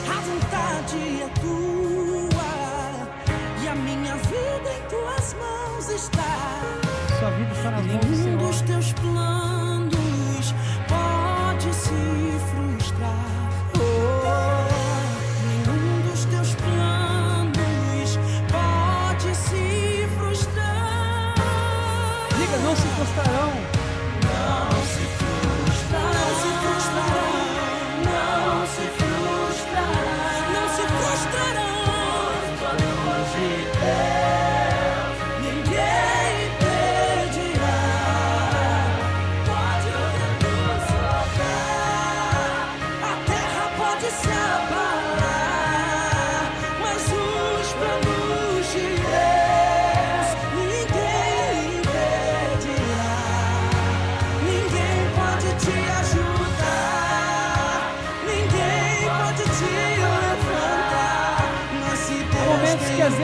a vontade é tua e a minha vida em tuas mãos está. Sua vida está nas mãos do Nenhum Senhor. dos teus planos pode se frustrar. Nenhum dos teus planos pode se frustrar. Diga: não se frustrarão. Não se frustrarão, não se frustrarão, não se frustrarão.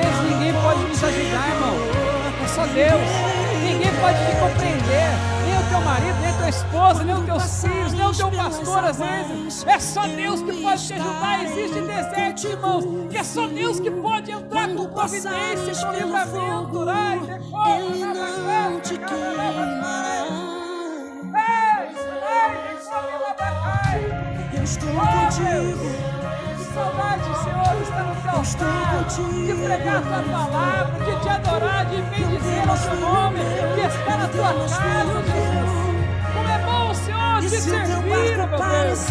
vezes ninguém pode nos ajudar, irmão. É só Deus. Ninguém pode te compreender. Nem o teu marido, nem a tua esposa, nem os teus filhos, nem o teu pastor, às vezes. É só Deus que pode te ajudar. Existe deserto, irmãos, que é só Deus que pode entrar com providência, com livramento. Ele não te queimará. Eu estou contigo. Que saudade, Senhor, está no teu altar, de pregar a tua palavra, de te adorar, de bendizer o teu nome, de estar na tua casa, Jesus. Como é bom, Senhor, te servir, meu Deus.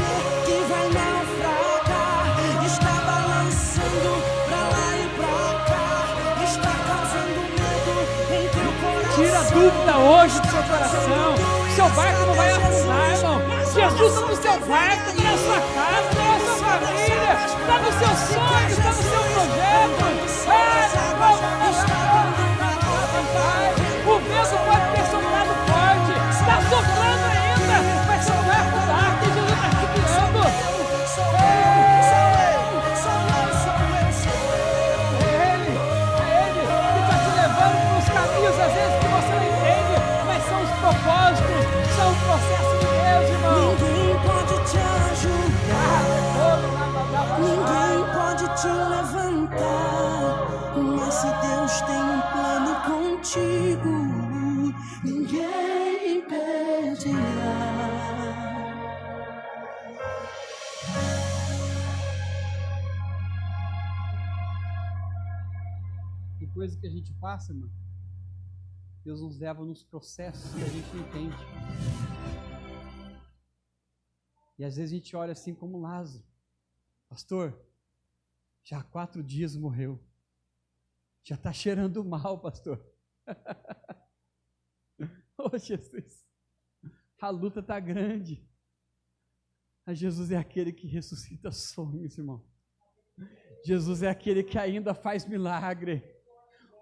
Que vai naufragar, está balançando pra lá e pra cá, está causando medo em teu coração. Tira a dúvida hoje do seu coração. Seu barco não vai afundar, irmão. Jesus está no seu barco, está na sua casa, está na sua família, está no seu sonho, está no seu projeto. O vento pode ter soprado forte, está soprando ainda, mas você não vai afundar, porque Jesus está te guiando. É Ele que está te levando para os caminhos, às vezes, que você não entende, mas são os propósitos, são o processo de Deus, irmão. Ninguém pode te ajudar, ninguém pode te levantar, mas se Deus tem um plano contigo, ninguém impedirá. Tem coisa que a gente passa, irmão. Deus nos leva nos processos que a gente não entende. E às vezes a gente olha assim como Lázaro. Pastor, já há 4 dias morreu. Já está cheirando mal, pastor. Oh, Jesus. A luta está grande. Mas Jesus é aquele que ressuscita sonhos, irmão. Jesus é aquele que ainda faz milagre.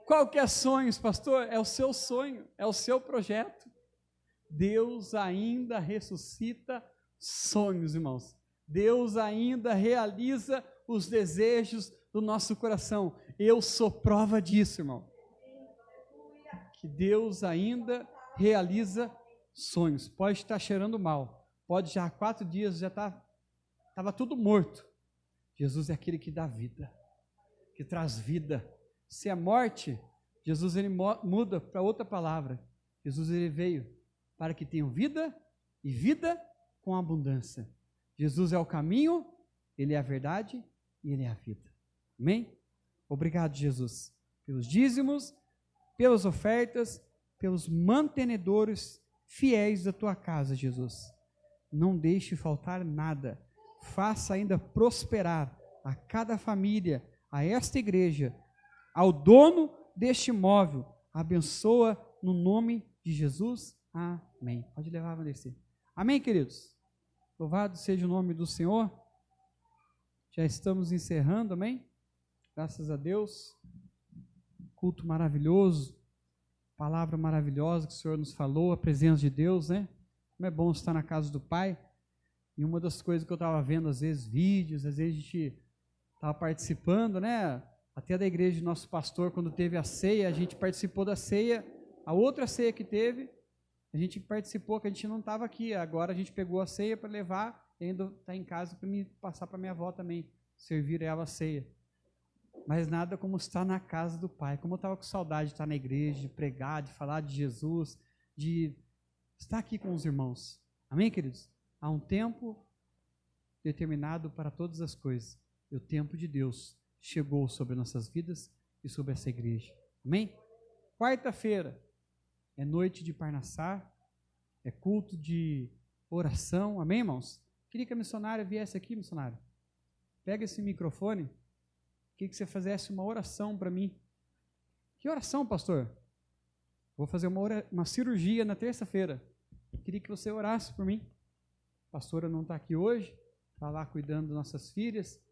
Qual que é sonhos, pastor? É o seu sonho, é o seu projeto. Deus ainda ressuscita sonhos, irmãos. Deus ainda realiza os desejos do nosso coração. Eu sou prova disso, irmão. Que Deus ainda realiza sonhos. Pode estar cheirando mal. Pode já há 4 dias já estava tudo morto. Jesus é aquele que dá vida, que traz vida. Se é morte, Jesus ele muda para outra palavra. Jesus ele veio para que tenham vida e vida com abundância. Jesus é o caminho, Ele é a verdade e Ele é a vida. Amém? Obrigado, Jesus, pelos dízimos, pelas ofertas, pelos mantenedores fiéis da Tua casa, Jesus. Não deixe faltar nada. Faça ainda prosperar a cada família, a esta igreja, ao dono deste imóvel. Abençoa no nome de Jesus. Amém. Pode levar, Vanessa. Amém, queridos? Louvado seja o nome do Senhor. Já estamos encerrando, amém? Graças a Deus. Culto maravilhoso. Palavra maravilhosa que o Senhor nos falou, a presença de Deus, né? Como é bom estar na casa do Pai. E uma das coisas que eu estava vendo, às vezes, vídeos, às vezes a gente estava participando, né? Até da igreja do nosso pastor, quando teve a ceia, a gente participou da ceia. A outra ceia que teve, a gente participou, que a gente não estava aqui. Agora a gente pegou a ceia para levar e ainda está em casa para me passar para minha avó também, servir ela a ceia. Mas nada como estar na casa do Pai. Como eu estava com saudade de estar na igreja, de pregar, de falar de Jesus, de estar aqui com os irmãos. Amém, queridos? Há um tempo determinado para todas as coisas. E o tempo de Deus chegou sobre nossas vidas e sobre essa igreja. Amém? Quarta-feira é noite de Parnassá, é culto de oração. Amém, irmãos? Queria que a missionária viesse aqui, missionária. Pega esse microfone. Queria que você fizesse uma oração para mim. Que oração, pastor? Vou fazer uma cirurgia na terça-feira. Queria que você orasse por mim. A pastora não está aqui hoje, está lá cuidando das nossas filhas.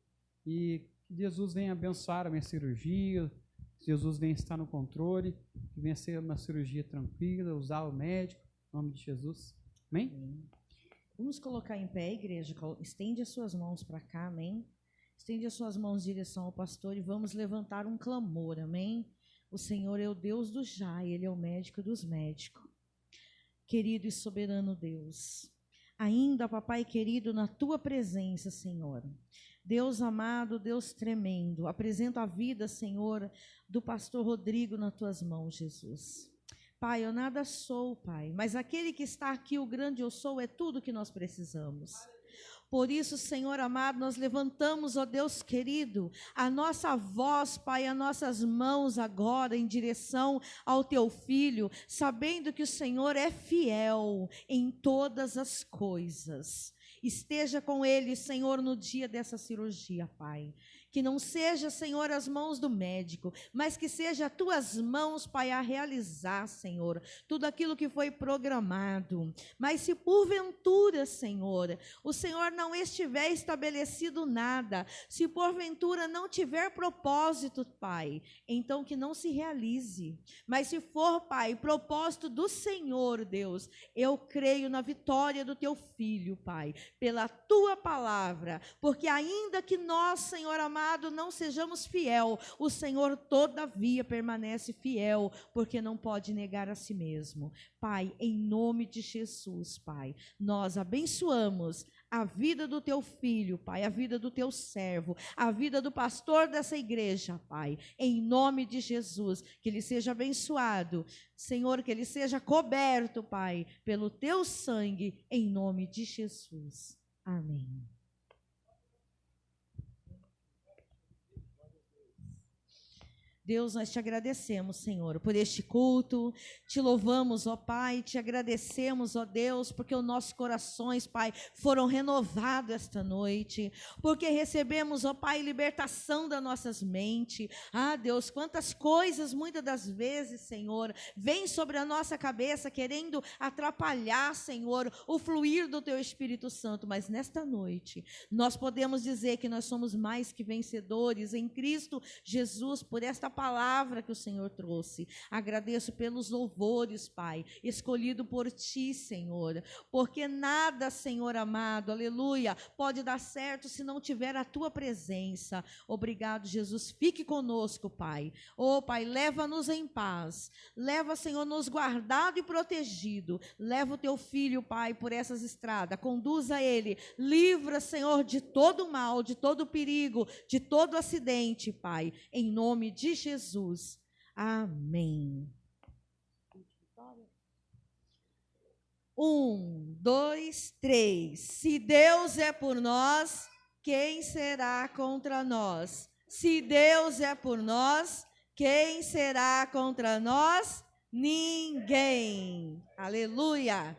E que Jesus venha abençoar a minha cirurgia, que Jesus venha estar no controle, que venha ser uma cirurgia tranquila, usar o médico, em nome de Jesus. Amém? Vamos colocar em pé, igreja, estende as suas mãos para cá, amém? Estende as suas mãos em direção ao pastor e vamos levantar um clamor, amém? O Senhor é o Deus do já, Ele é o médico dos médicos. Querido e soberano Deus, ainda, papai querido, na tua presença, Senhor, Deus amado, Deus tremendo, apresento a vida, Senhor, do pastor Rodrigo nas tuas mãos, Jesus. Pai, eu nada sou, Pai, mas aquele que está aqui, o grande eu sou, é tudo que nós precisamos. Por isso, Senhor amado, nós levantamos, ó Deus querido, a nossa voz, Pai, as nossas mãos agora em direção ao teu filho, sabendo que o Senhor é fiel em todas as coisas. Esteja com ele, Senhor, no dia dessa cirurgia, Pai. Que não seja, Senhor, as mãos do médico, mas que seja as tuas mãos, Pai, a realizar, Senhor, tudo aquilo que foi programado. Mas se porventura, Senhor, o Senhor não estiver estabelecido nada, se porventura não tiver propósito, Pai, então que não se realize. Mas se for, Pai, propósito do Senhor, Deus, eu creio na vitória do teu filho, Pai, pela tua palavra, porque ainda que nós, Senhor amado, não sejamos fiel, o Senhor todavia permanece fiel, porque não pode negar a si mesmo. Pai, em nome de Jesus, Pai, nós abençoamos a vida do teu filho, Pai, a vida do teu servo, a vida do pastor dessa igreja, Pai, em nome de Jesus, que ele seja abençoado, Senhor, que ele seja coberto, Pai, pelo teu sangue, em nome de Jesus. Amém. Deus, nós te agradecemos, Senhor, por este culto, te louvamos, ó Pai, te agradecemos, ó Deus, porque os nossos corações, Pai, foram renovados esta noite, porque recebemos, ó Pai, libertação das nossas mentes. Ah, Deus, quantas coisas, muitas das vezes, Senhor, vêm sobre a nossa cabeça, querendo atrapalhar, Senhor, o fluir do Teu Espírito Santo, mas nesta noite, nós podemos dizer que nós somos mais que vencedores em Cristo Jesus, por esta palavra que o Senhor trouxe. Agradeço pelos louvores, Pai, escolhido por Ti, Senhor, porque nada, Senhor amado, aleluia, pode dar certo se não tiver a Tua presença. Obrigado, Jesus, fique conosco, Pai. Oh, Pai, leva-nos em paz, leva, Senhor, nos guardado e protegido, leva o Teu Filho, Pai, por essas estradas, conduza ele, livra, Senhor, de todo mal, de todo perigo, de todo acidente, Pai, em nome de Jesus. Amém. 1, 2, 3. Se Deus é por nós, quem será contra nós? Se Deus é por nós, quem será contra nós? Ninguém. Aleluia.